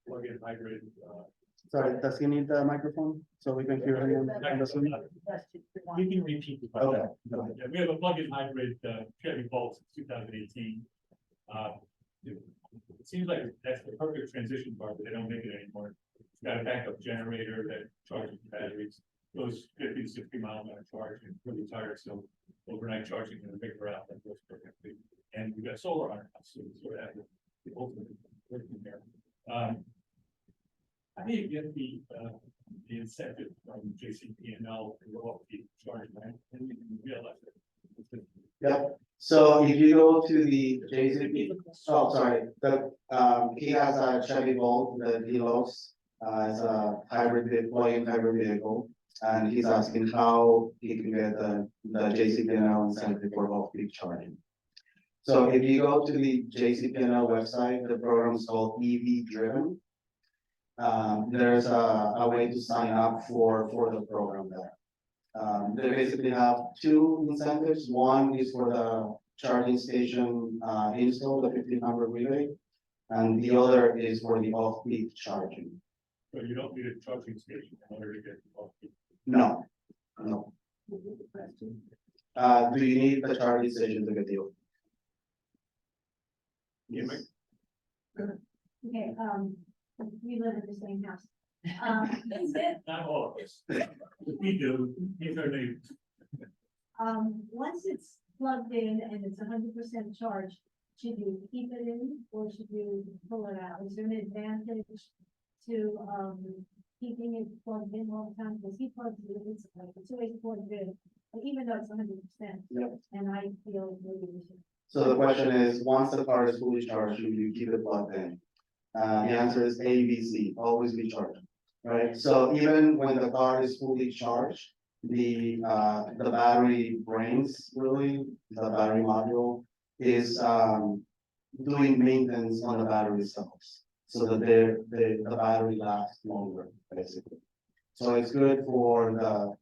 Plug-in hybrid. Sorry, does he need the microphone so we can hear him on the Zoom? You can repeat the Okay. question. Go ahead. Yeah, we have a plug-in hybrid Chevy Bolt 2018. It seems like that's the perfect transition part, but they don't make it anymore. It's got a backup generator that charges the batteries, goes 50 to 60 miles an hour charge, and really tired, so overnight charging in a big route that goes perfectly. And we've got solar on it, so we sort of have the ultimate working there. How do you get the incentive from JCP&L to go up the charge line? And you can realize it. Yep. So if you go to the JCP, oh, sorry, he has a Chevy Volt that he loves as a plug-in hybrid vehicle. And he's asking how he can get the JCP&L incentive for off-peak charging. So if you go to the JCP&L website, the program is called EV Driven. There's a way to sign up for the program there. They basically have two incentives. One is for the charging station install, the 1500 relay, and the other is for the off-peak charging. So you don't need a charging station in order to get off-peak. No. Do you need the charging station to get the off? Yes. Okay, we live in the same house. Not all of us. We do, these are neighbors. Once it's plugged in and it's 100% charged, should you keep it in or should you pull it out? Is there an advantage to, keeping it plugged in all the time? Because he plugs it in, it's always plugged in, but even though it's 100%. Yep. And I feel maybe we should. So the question is, once the car is fully charged, should you keep it plugged in? The answer is A, B, C, always be charged, right? So even when the car is fully charged, the battery brains, really, the battery module is doing maintenance on the battery cells so that the battery lasts longer, basically. So it's good for the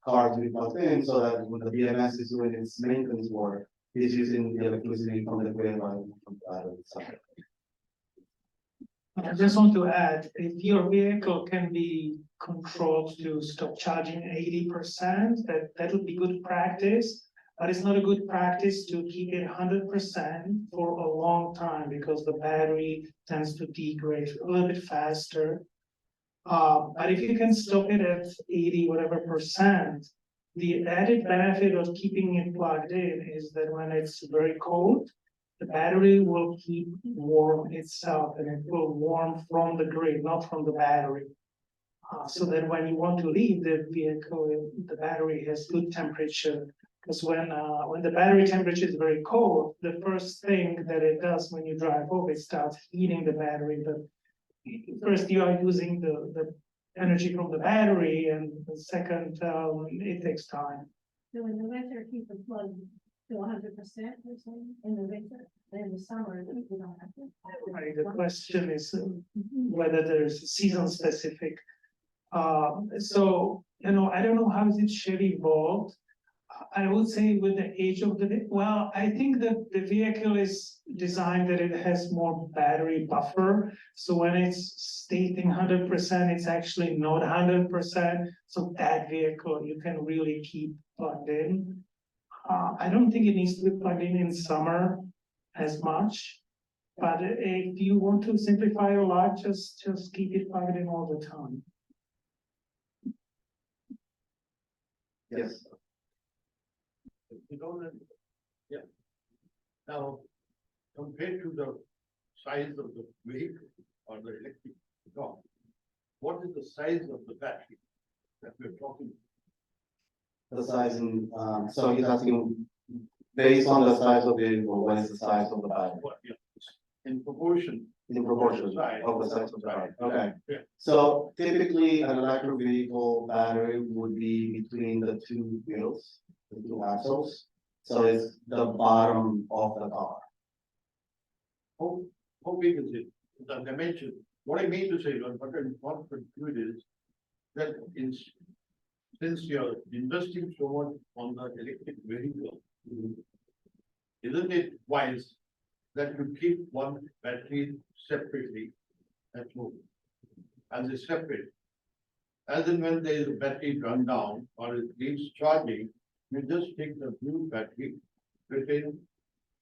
car to be plugged in so that when the BMS is doing its maintenance work, it's using the electricity from the grid rather than from the battery itself. I just want to add, if your vehicle can be controlled to stop charging 80%, that would be good practice. But it's not a good practice to keep it 100% for a long time because the battery tends to degrade a little bit faster. But if you can stop it at 80 whatever percent, the added benefit of keeping it plugged in is that when it's very cold, the battery will keep warm itself and it will warm from the grid, not from the battery. So that when you want to leave the vehicle, the battery has good temperature. Because when the battery temperature is very cold, the first thing that it does when you drive off, it starts heating the battery. But first you are using the energy from the battery, and the second, it takes time. So in the winter, keep it plugged to 100% or something in the winter, and in the summer, we don't have to. Right, the question is whether there's season specific. So, I don't know how is it should evolve. I would say with the age of well, I think that the vehicle is designed that it has more battery buffer. So when it's stating 100%, it's actually not 100%. So that vehicle you can really keep plugged in. I don't think it needs to be plugged in summer as much. But if you want to simplify a lot, just keep it plugged in all the time. Yes. Yeah. Now, compared to the size of the vehicle or the electric car, what is the size of the battery that we're talking? The size and, so he's asking, based on the size of the vehicle, what is the size of the battery? What, yeah, in proportion. In proportion of the size of the battery, okay. So typically, an electric vehicle battery would be between the two wheels, the two axles. So it's the bottom of the car. How big is it? The dimension. What I mean to say, what I want to conclude is that since you're investing so much on the electric vehicle, isn't it wise that you keep one battery separately at home as a separate? As and when there is a battery run down or it needs charging, you just take the blue battery,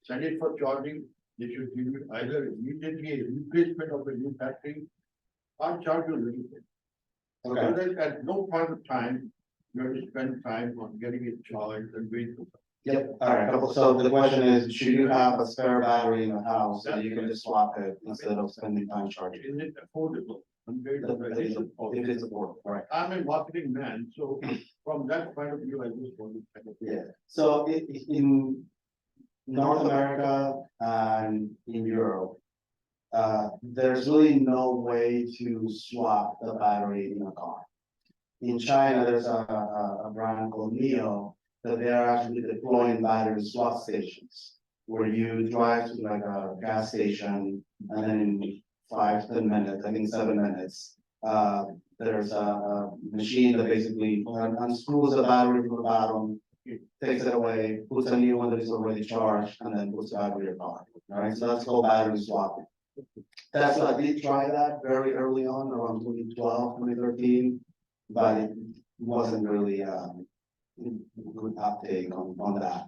send it for charging. They should give you either immediately a replacement of a new battery or charge you a little bit. So that at no point of time, you have to spend time on getting it charged and wait for. Yep, all right, so the question is, should you have a spare battery in the house so you can just swap it instead of spending time charging? Is it affordable? If it's affordable, right? I'm a marketing man, so from that point of view, I just want to. Yeah, so in North America and in Europe, there's really no way to swap the battery in a car. In China, there's a brand called Neo that they are actually deploying battery swap stations where you drive to like a gas station and then in 5-10 minutes, I think 7 minutes, there's a machine that basically unscrews the battery from the bottom, takes it away, puts a new one that is already charged, and then puts the battery in your car. All right, so that's called battery swapping. Tesla did try that very early on, around 2012, 2013, but it wasn't really good uptake on that.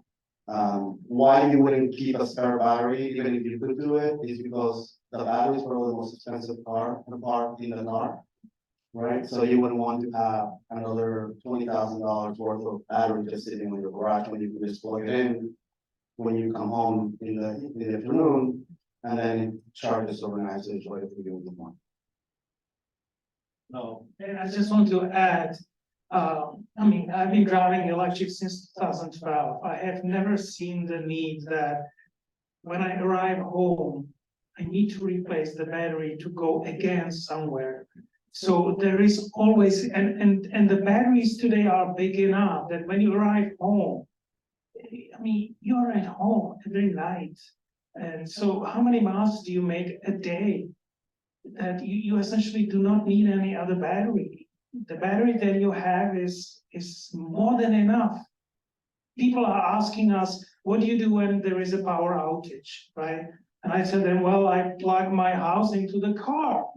Why you wouldn't keep a spare battery, even if you could do it, is because the battery is probably the most expensive part in the car, right? So you wouldn't want to have another $20,000 worth of battery just sitting in your garage when you can just plug it in when you come home in the afternoon, and then it charges overnight, so it's ready for you in the morning. No. And I just want to add, I've been driving electric since 2012. I have never seen the need that when I arrive home, I need to replace the battery to go again somewhere. So there is always, and the batteries today are big enough that when you arrive home, you're at home every night. And so how many miles do you make a day that you essentially do not need any other battery? The battery that you have is more than enough. People are asking us, what do you do when there is a power outage, right? And I tell them, well, I plug my house into the car,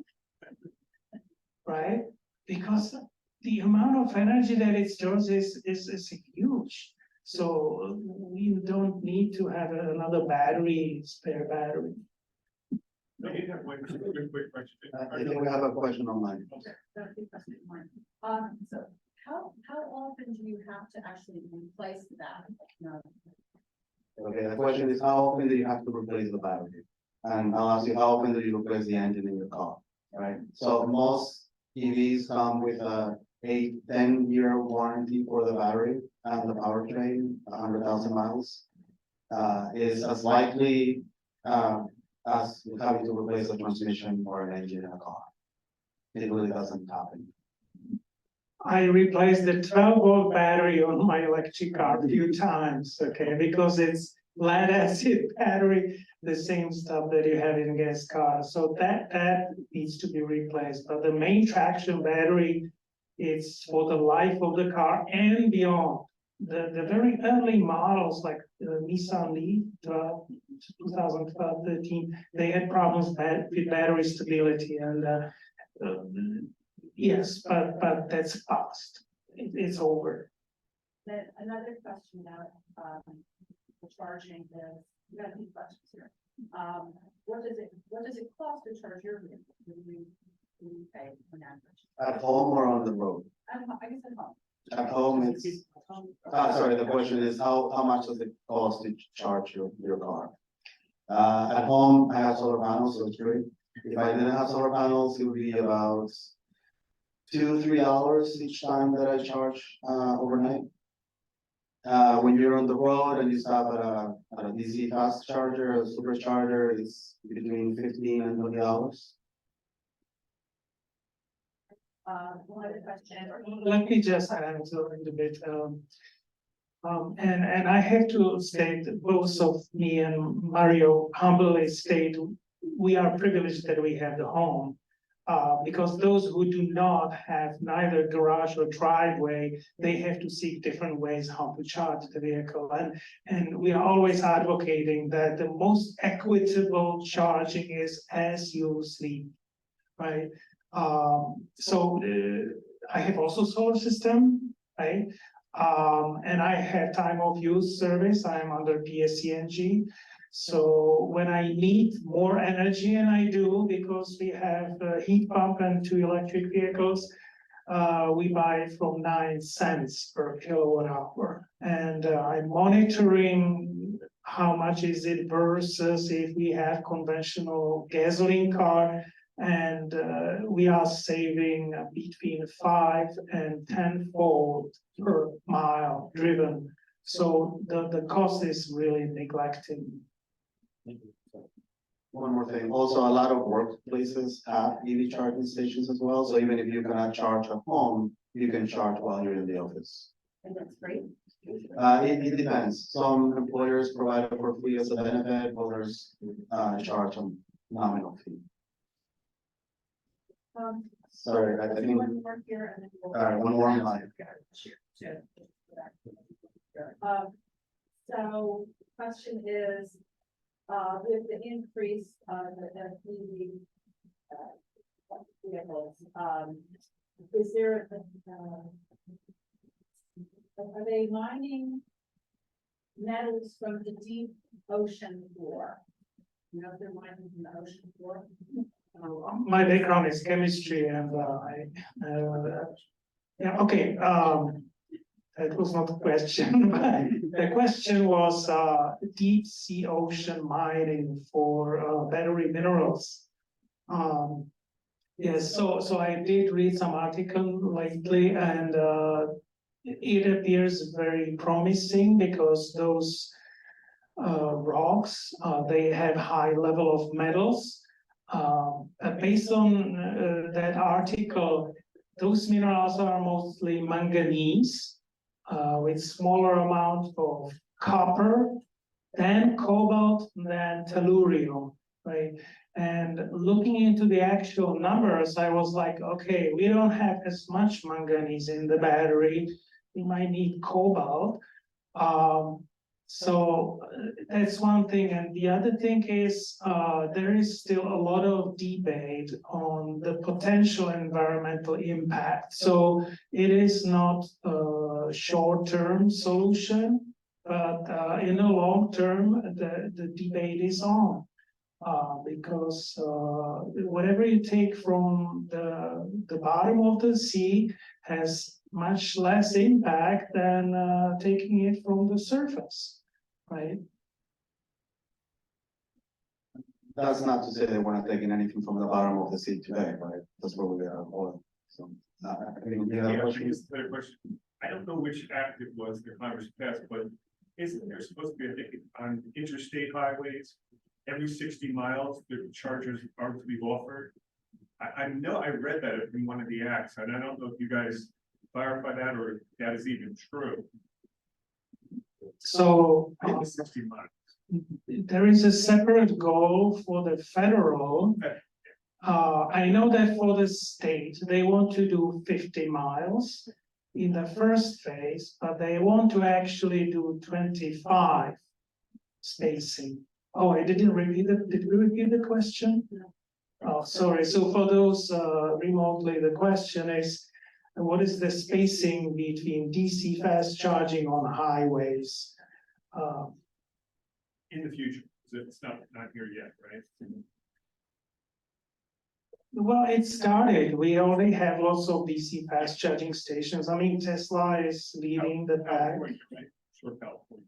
right? Because the amount of energy that it stores is huge. So we don't need to have another spare battery. No, you have one quick question. I think we have a question online. That's the question of mine. So how often do you have to actually replace that? No. Okay, the question is, how often do you have to replace the battery? And I'll ask you, how often do you replace the engine in your car, right? So most EVs come with a 8-10 year warranty for the battery and the powertrain, 100,000 miles. Is as likely as having to replace a transmission or an engine in a car. It really doesn't happen. I replaced the 12-volt battery on my electric car a few times, okay, because it's lead acid battery, the same stuff that you have in gas cars. So that needs to be replaced. But the main traction battery is for the life of the car and beyond. The very early models like Nissan Leaf 2012, 13, they had problems with battery stability and yes, but that's past. It's over. Then another question about, the charging is, we got a few questions here. What does it cost to charge your vehicle? Do you pay on average? At home or on the road? I guess at home. At home, it's, sorry, the question is how much does it cost to charge your car? At home, I have solar panels, so it's great. If I didn't have solar panels, it would be about $2-3 each time that I charge, overnight. When you're on the road and you stop at a DC fast charger, a supercharger, it's between $15 and $20. One other question. Let me just answer a little bit. And I have to state that both of me and Mario humbly state we are privileged that we have the home. Because those who do not have neither garage or driveway, they have to seek different ways how to charge the vehicle. And we are always advocating that the most equitable charging is as you sleep, right? I have also solar system, right? And I have time of use service. I'm under PSCNG. So when I need more energy, and I do because we have a heat pump and 2 electric vehicles, we buy from 9 cents per kilowatt hour. And I'm monitoring how much is it versus if we have conventional gasoline car. And we are saving between 5 and 10-fold per mile driven. So the cost is really neglected. One more thing, also a lot of workplaces have EV charging stations as well, so even if you cannot charge at home, you can charge while you're in the office. And that's great. It depends, some employers provide it for free as a benefit, others charge a nominal fee. Sorry, I think, One more here and then we'll. one more in line. So question is, with the increase of the EV vehicles, is there, are they mining metals from the deep ocean floor? You know, if they're mining from the ocean floor? My background is chemistry and yeah, okay, that was not a question, but the question was deep sea ocean mining for battery minerals. Yes, so I did read some article lately and it appears very promising because those rocks, they have high level of metals. Based on that article, those minerals are mostly manganese, with smaller amount of copper, then cobalt, then tellurium, right? And looking into the actual numbers, I was like, okay, we don't have as much manganese in the battery. We might need cobalt. So that's one thing. And the other thing is there is still a lot of debate on the potential environmental impact. So it is not a short-term solution, but in the long term, the debate is on. Because whatever you take from the bottom of the sea has much less impact than taking it from the surface, right? That's not to say that we're not taking anything from the bottom of the sea today, right? That's where we are oil. So, I think you have a Yeah, question? just another question. I don't know which act it was that Congress passed, but isn't there supposed to be a thing on interstate highways? Every 60 miles, the chargers are to be offered. I know I read that in one of the acts, and I don't know if you guys clarify that, or if that is even true? So I think it's 60 miles. there is a separate goal for the federal. I know that for the state, they want to do 50 miles in the first phase, but they want to actually do 25 spacing. Oh, I didn't repeat it. Did we repeat the question? Oh, sorry. So for those remotely, the question is, what is the spacing between DC fast charging on highways? In the future, 'cause it's not here yet, right? Well, it started. We already have lots of DC fast charging stations. I mean, Tesla is leading the pack. California, right? Sure, California.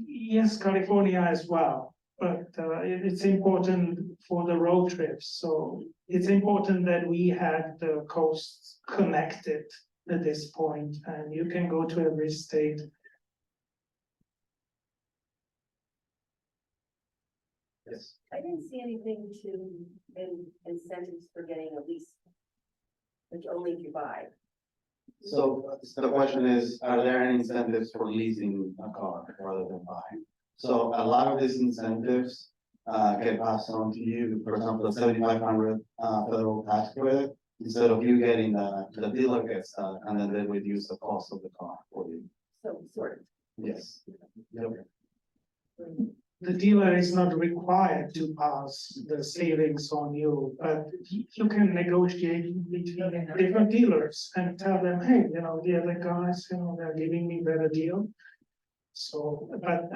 Yes, California as well, but it's important for the road trips. So it's important that we have the coasts connected at this point, and you can go to every state. Yes. I didn't see anything incentives for getting a lease. Which only if you buy. So the question is, are there any incentives for leasing a car rather than buying? So a lot of these incentives get passed on to you. For example, the 7,500 federal tax credit, instead of you getting the dealer gets that, and then they reduce the cost of the car for you. So sort of. Yes. Yep. The dealer is not required to pass the savings on you, but you can negotiate between different dealers and tell them, hey, you know, the other guys, you know, they're giving me better deal. So, but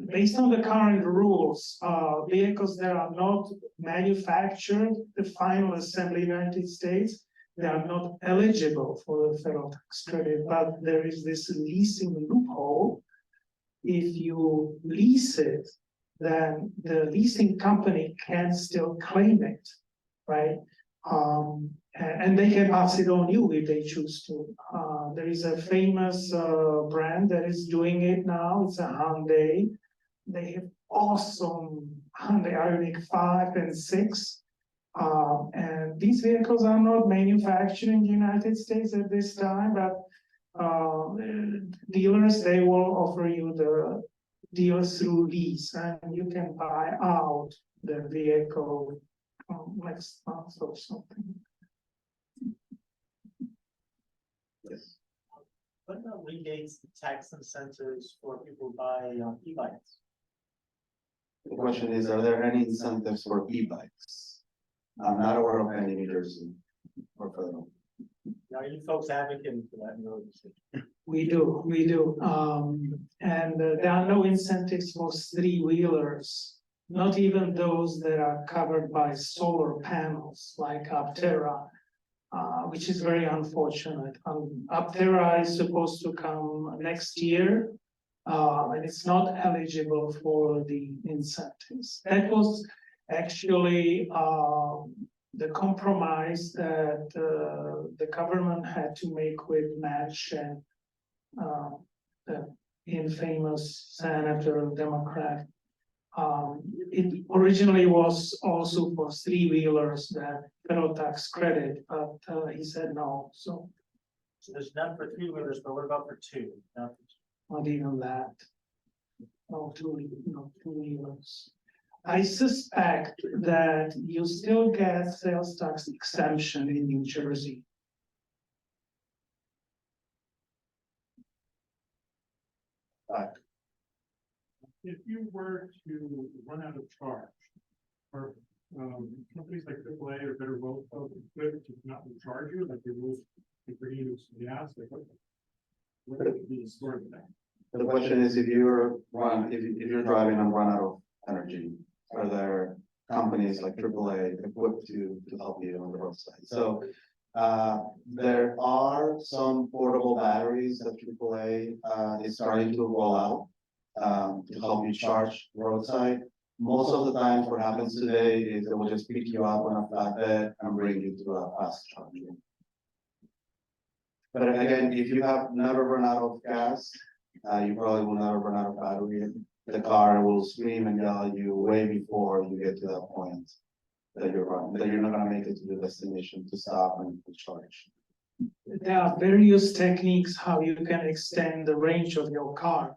based on the current rules, vehicles that are not manufactured, the final assembly in the United States, they are not eligible for the federal tax credit, but there is this leasing loophole. If you lease it, then the leasing company can still claim it, right? And they can pass it on you if they choose to. There is a famous brand that is doing it now. It's a Hyundai. They have awesome Hyundai Ioniq 5 and 6. And these vehicles are not manufactured in the United States at this time, but dealers, they will offer you the deals through lease, and you can buy out the vehicle next month or something. Yes. What about rebates, tax incentives for people who buy e-bikes? The question is, are there any incentives for e-bikes? I'm not aware of any in New Jersey or federal. Are you folks advocating for that in your decision? We do. And there are no incentives for three-wheelers, not even those that are covered by solar panels like Aptera, which is very unfortunate. Aptera is supposed to come next year, and it's not eligible for the incentives. That was actually the compromise that the government had to make with Manchin, the infamous senator, Democrat. It originally was also for three-wheelers that federal tax credit, but he said no, so there's none for three-wheelers, but what about for two? not even that. No two-wheelers. I suspect that you still get sales tax exemption in New Jersey. If you were to run out of charge, or companies like AAA or Better Road equipped to not charge you, like they will, if you're using gas, like what would be the story of that? The question is, if you're driving and run out of energy, are there companies like AAA equipped to help you on the roadside? So there are some portable batteries that AAA is starting to roll out to help you charge roadside. Most of the times what happens today is they will just pick you up on a flatbed and bring you to a fast charger. But again, if you have never run out of gas, you probably will never run out of battery. The car will scream and yell at you way before you get to that point that you're not gonna make it to the destination to stop and charge. there are various techniques how you can extend the range of your car.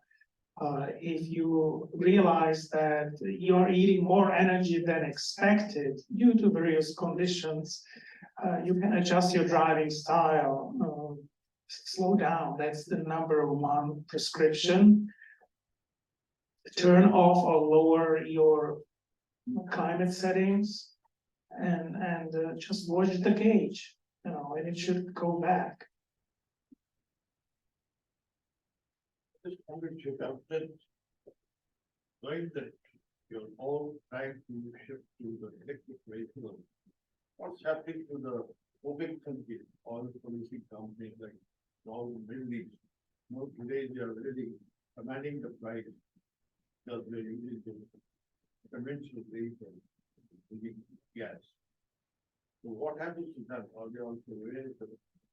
If you realize that you're eating more energy than expected due to various conditions, you can adjust your driving style. Slow down, that's the number one prescription. Turn off or lower your climate settings and just watch the gauge, and it should go back. Just wanted to check out that. Right, that you're all trying to shift to the electric vehicle. What's happening to the OPEC countries, all the policy companies like all the Middle East? Today they are really commanding the price because they're using the conventional vehicle, using gas. So what happens to them? Are they also aware that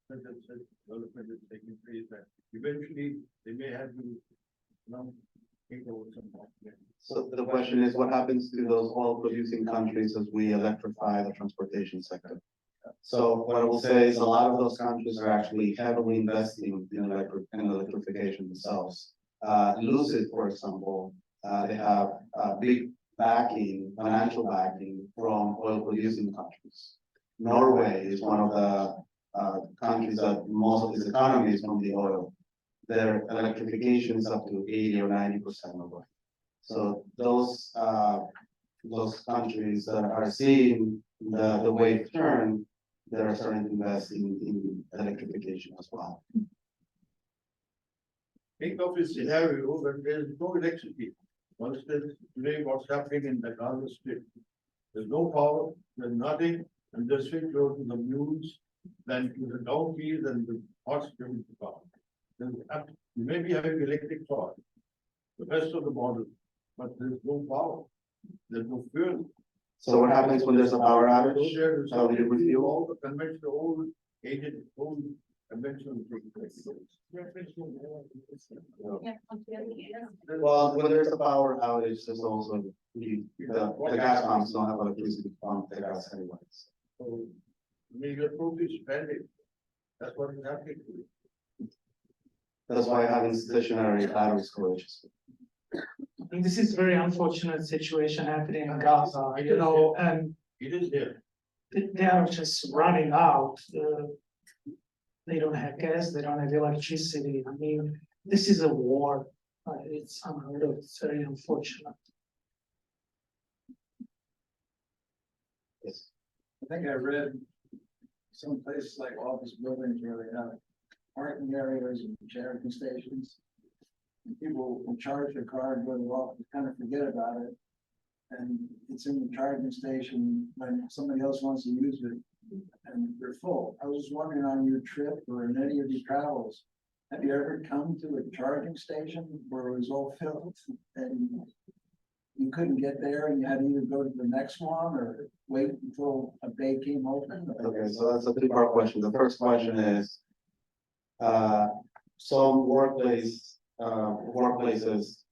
such and such development is taking place that eventually they may have to, take over some of them? So the question is, what happens to those oil-producing countries as we electrify the transportation sector? So what I will say is a lot of those countries are actually heavily investing in electrification themselves. Lucid, for example, they have big backing, financial backing from oil-producing countries. Norway is one of the countries that most of its economy is from the oil. Their electrification is up to 80 or 90% of it. So those countries that are seeing the wave turn, they're starting to invest in electrification as well. Think of a scenario where there is no electricity. For instance, today what's happening in the Gaza Strip. There's no power, there's nothing, and they switch over to the mules, then to the donkeys and the horse driven car. You may be having electric car, the rest of the model, but there's no power, there's no fuel. So what happens when there's a power outage? So How do you refuel? all the conventional, old, aged, old conventional things. Well, when there's a power outage, there's also the gas pumps don't have electricity to pump the gas anyways. So, I mean, you're probably spending, that's what is happening to you. That's why having stationary battery storage is good. I think this is a very unfortunate situation happening in Gaza, and It is there. they are just running out. They don't have gas, they don't have electricity. I mean, this is a war. It's unheard of, it's very unfortunate. Yes. I think I read some places like office buildings where they have parking areas and charging stations. And people will charge their car and go to the office, kind of forget about it. And it's in the charging station when somebody else wants to use it and they're full. I was just wondering on your trip or in any of your travels, have you ever come to a charging station where it was all filled and you couldn't get there and you had to either go to the next one or wait until a bay came open? Okay, so that's a two-part question. The first question is, some workplaces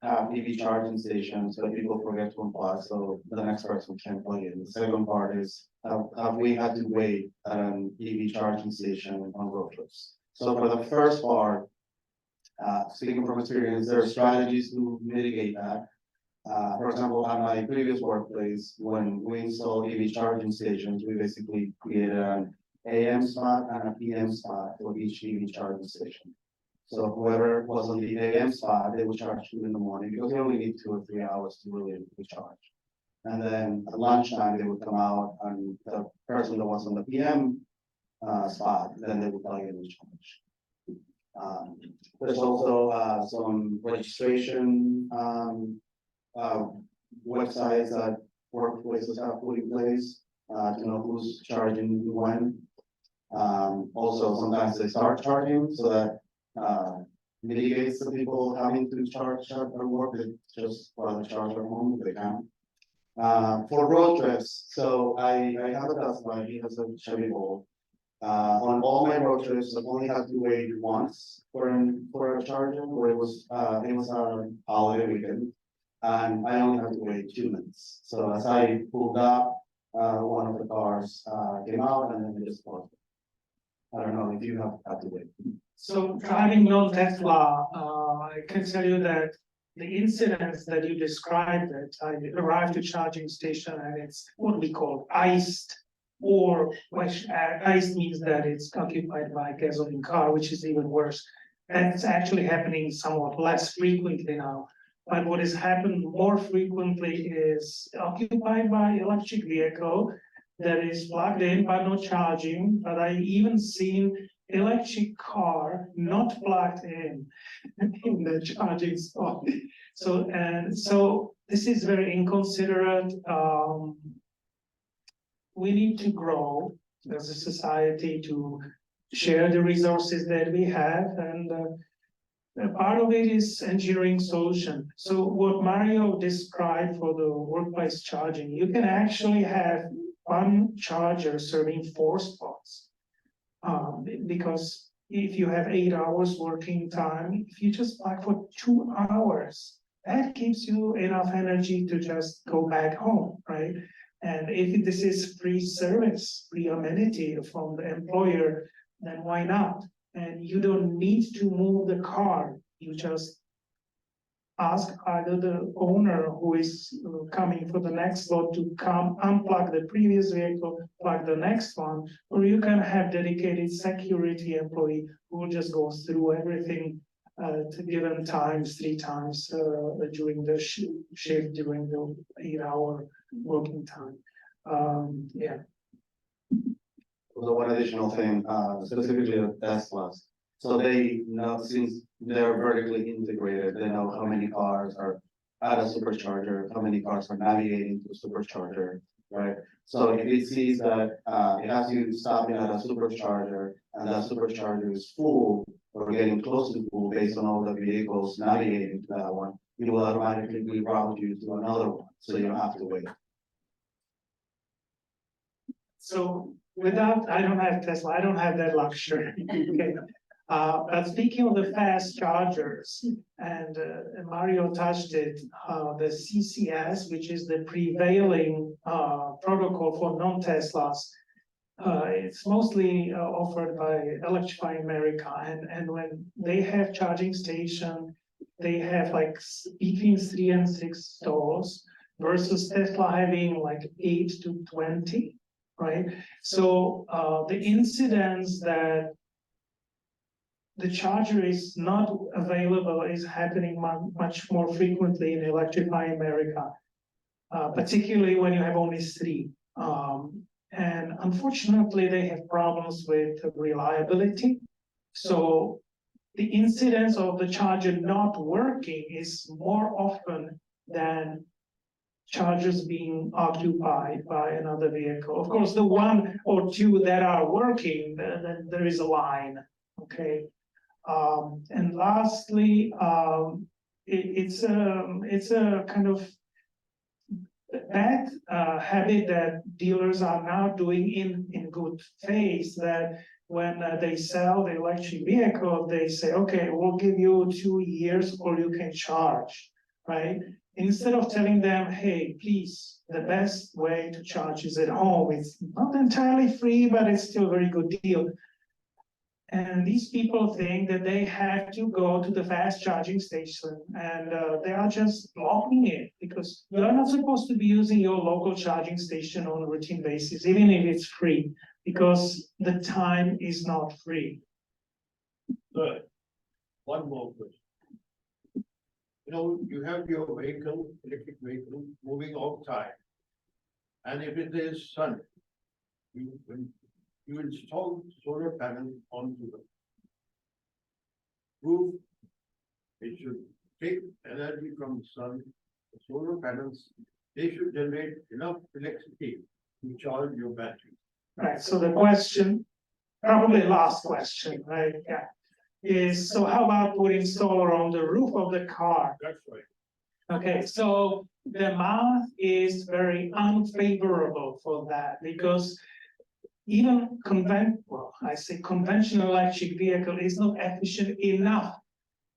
have EV charging stations, but people forget to unplug, so the next person can't plug in. The second part is, have we had to wait at an EV charging station on road trips? So for the first part, speaking from experience, there are strategies to mitigate that. For example, at my previous workplace, when we installed EV charging stations, we basically created an AM spot and a PM spot for each EV charging station. So whoever was on the AM spot, they would charge 2 in the morning because you only need 2 or 3 hours to really recharge. And then at lunchtime, they would come out and the person that was on the PM spot, then they would plug in and charge. There's also some registration websites that workplaces have put in place to know who's charging when. Also, sometimes they start charging so that mitigates the people having to charge at their work. They just rather charge at home if they can. For road trips, so I have a Tesla, he has a Chevy Bolt. On all my road trips, I've only had to wait once for a charger, where it was a holiday weekend, and I only had to wait 2 minutes. So as I pulled up, one of the cars came out, and then they just closed. I don't know if you have to wait. So driving non-Tesla, I can tell you that the incidents that you described, that I arrived to charging station and it's what we call iced, or which iced means that it's occupied by a gasoline car, which is even worse. That's actually happening somewhat less frequently now. But what has happened more frequently is occupied by electric vehicle that is plugged in but not charging. But I even seen electric car not plugged in the charging spot. So this is very inconsiderate. We need to grow as a society to share the resources that we have, and part of it is engineering solution. So what Mario described for the workplace charging, you can actually have one charger serving 4 spots. Because if you have 8 hours working time, if you just plug for 2 hours, that gives you enough energy to just go back home, right? And if this is free service, free amenity from the employer, then why not? And you don't need to move the car. You just ask either the owner who is coming for the next slot to come unplug the previous vehicle, plug the next one, or you can have dedicated security employee who will just go through everything to given times, 3 times during the shift during the 8-hour working time. Yeah. So one additional thing, specifically of Teslas. So they know, since they're vertically integrated, they know how many cars are at a supercharger, how many cars are navigating to a supercharger, right? So if it sees that it has you stopping at a supercharger and that supercharger is full or getting close to full based on all the vehicles navigating to that one, it will automatically reroute you to another one, so you don't have to wait. So I don't have Tesla, I don't have that luxury. Okay. But speaking of the fast chargers, and Mario touched it, the CCS, which is the prevailing protocol for non-Teslas, it's mostly offered by Electrify America, and when they have charging station, they have like between 3 and 6 stalls versus Tesla having like 8 to 20, right? So the incidence that the charger is not available is happening much more frequently in Electrify America, particularly when you have only 3. And unfortunately, they have problems with reliability. So the incidence of the charger not working is more often than chargers being occupied by another vehicle. Of course, the 1 or 2 that are working, then there is a line, okay? And lastly, it's a kind of bad habit that dealers are now doing in good faith, that when they sell the electric vehicle, they say, okay, we'll give you 2 years or you can charge, right? Instead of telling them, hey, please, the best way to charge is at home. It's not entirely free, but it's still a very good deal. And these people think that they have to go to the fast charging station, and they are just blocking it, because you are not supposed to be using your local charging station on a routine basis, even if it's free, because the time is not free. Good. One more question. You know, you have your vehicle, electric vehicle, moving outside. And if it is sun, when you install solar panel onto the roof, it should take energy from the sun. The solar panels, they should generate enough electricity to charge your battery. Right, so the question, probably last question, right, yeah, is, so how about putting solar on the roof of the car? That's right. Okay, so the math is very unfavorable for that, because even conventional electric vehicle is not efficient enough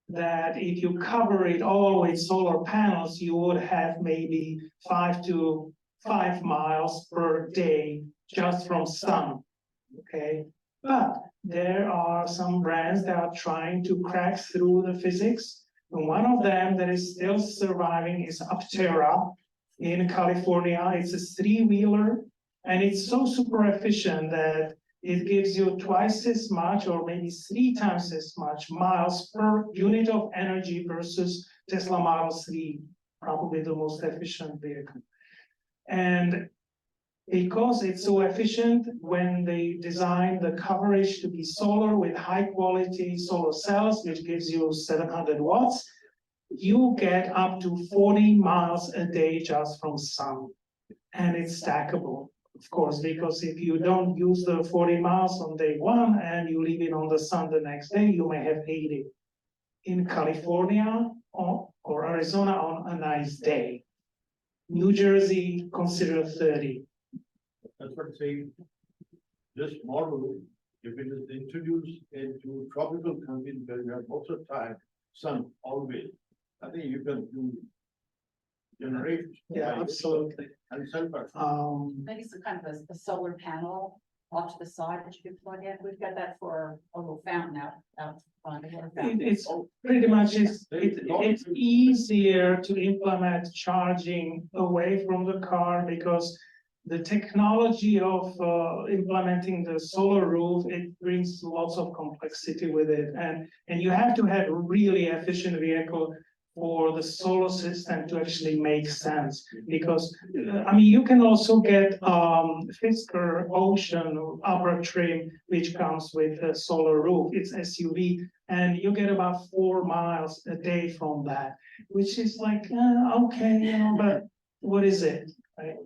that if you cover it all with solar panels, you would have maybe 5 to 5 miles per day just from sun, okay? But there are some brands that are trying to crack through the physics. And one of them that is still surviving is Aptera in California. It's a three-wheeler, and it's so super efficient that it gives you twice as much or maybe 3 times as much miles per unit of energy versus Tesla Model 3, probably the most efficient vehicle. And because it's so efficient, when they designed the coverage to be solar with high quality solar cells, which gives you 700 watts, you get up to 40 miles a day just from sun. And it's stackable, of course, because if you don't use the 40 miles on day one and you leave it on the sun the next day, you may have 80 in California or Arizona on a nice day. New Jersey, consider 30. That's what I'm saying. This model, if it is introduced into tropical countries where you have most of the time sun always, I think you can do generate. Yeah, absolutely. And self. Maybe some kind of a solar panel off to the side that you can plug in. We've got that for a little fountain out front. It's pretty much, it's easier to implement charging away from the car because the technology of implementing the solar roof, it brings lots of complexity with it. And you have to have a really efficient vehicle for the solar system to actually make sense. Because, I mean, you can also get Fisker Ocean upper trim, which comes with a solar roof. It's SUV, and you get about 4 miles a day from that, which is like, okay, you know, but what is it, right?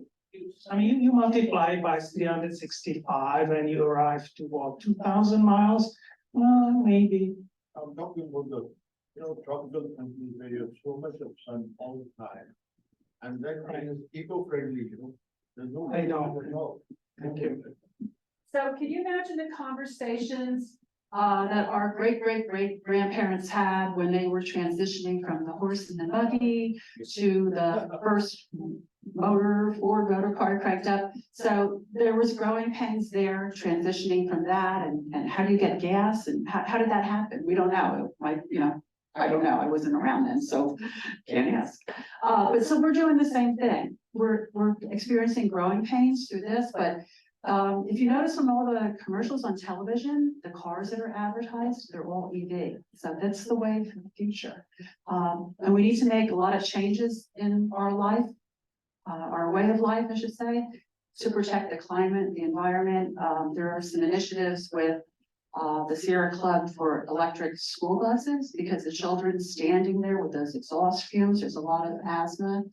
I mean, you multiply it by 365 and you arrive to what, 2,000 miles? Maybe. I'm talking about the, tropical countries where you have so much of sun all the time. And that is eco-friendly, There's no. I know. Thank you. So can you imagine the conversations that our great grandparents had when they were transitioning from the horse and the buggy to the first Ford motor car cranked up? So there was growing pains there, transitioning from that, and how do you get gas, and how did that happen? We don't know. I don't know. I wasn't around then, so can't ask. But so we're doing the same thing. We're experiencing growing pains through this, but if you notice from all the commercials on television, the cars that are advertised, they're all EV. So that's the way for the future. And we need to make a lot of changes in our life, our way of life, I should say, to protect the climate, the environment. There are some initiatives with the Sierra Club for electric school buses, because the children standing there with those exhaust fumes, there's a lot of asthma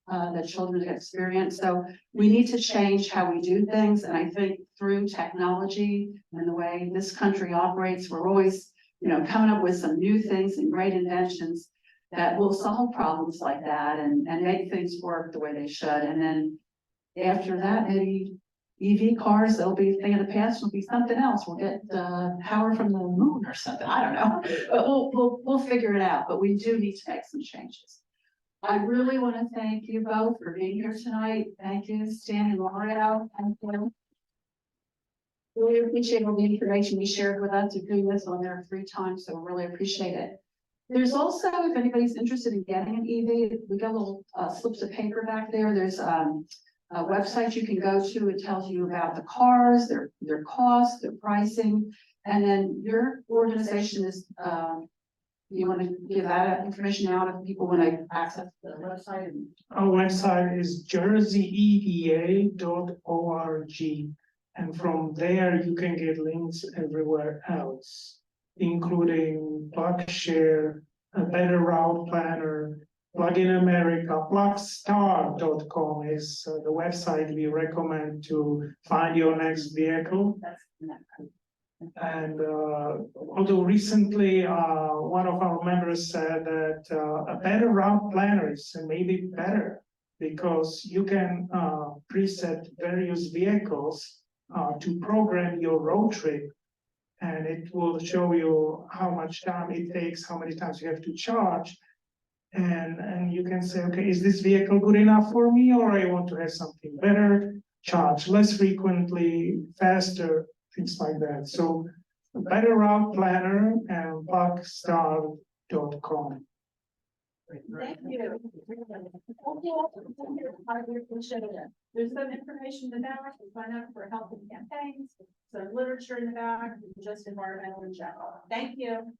that children experience. So we need to change how we do things. And I think through technology and the way this country operates, we're always, coming up with some new things and great inventions that will solve problems like that and make things work the way they should. And then after that, maybe EV cars, they'll be a thing of the past, will be something else. We'll get power from the moon or something. I don't know. But we'll figure it out. But we do need to make some changes. I really want to thank you both for being here tonight. Thank you, Stan and Mario. Thank you. Really appreciate all the information you shared with us. You're doing this on their free time, so really appreciate it. There's also, if anybody's interested in getting an EV, we got little slips of paper back there. There's a website you can go to. It tells you about the cars, their costs, their pricing, and then your organization is. You want to give that information out if people want to access the website? Our website is jerseyeva.org, and from there you can get links everywhere else, including PlugShare, a Better Route Planner, Plug in America. Plugstar.com is the website we recommend to find your next vehicle. And although recently one of our members said that a Better Route Planner is maybe better because you can preset various vehicles to program your road trip, and it will show you how much time it takes, how many times you have to charge, and you can say, okay, is this vehicle good enough for me, or I want to have something better, charge less frequently, faster, things like that. So Better Route Planner and parkstar.com. Thank you. There's some information in the back, you sign up for helping campaigns, some literature in the back, just environmental in general. Thank you.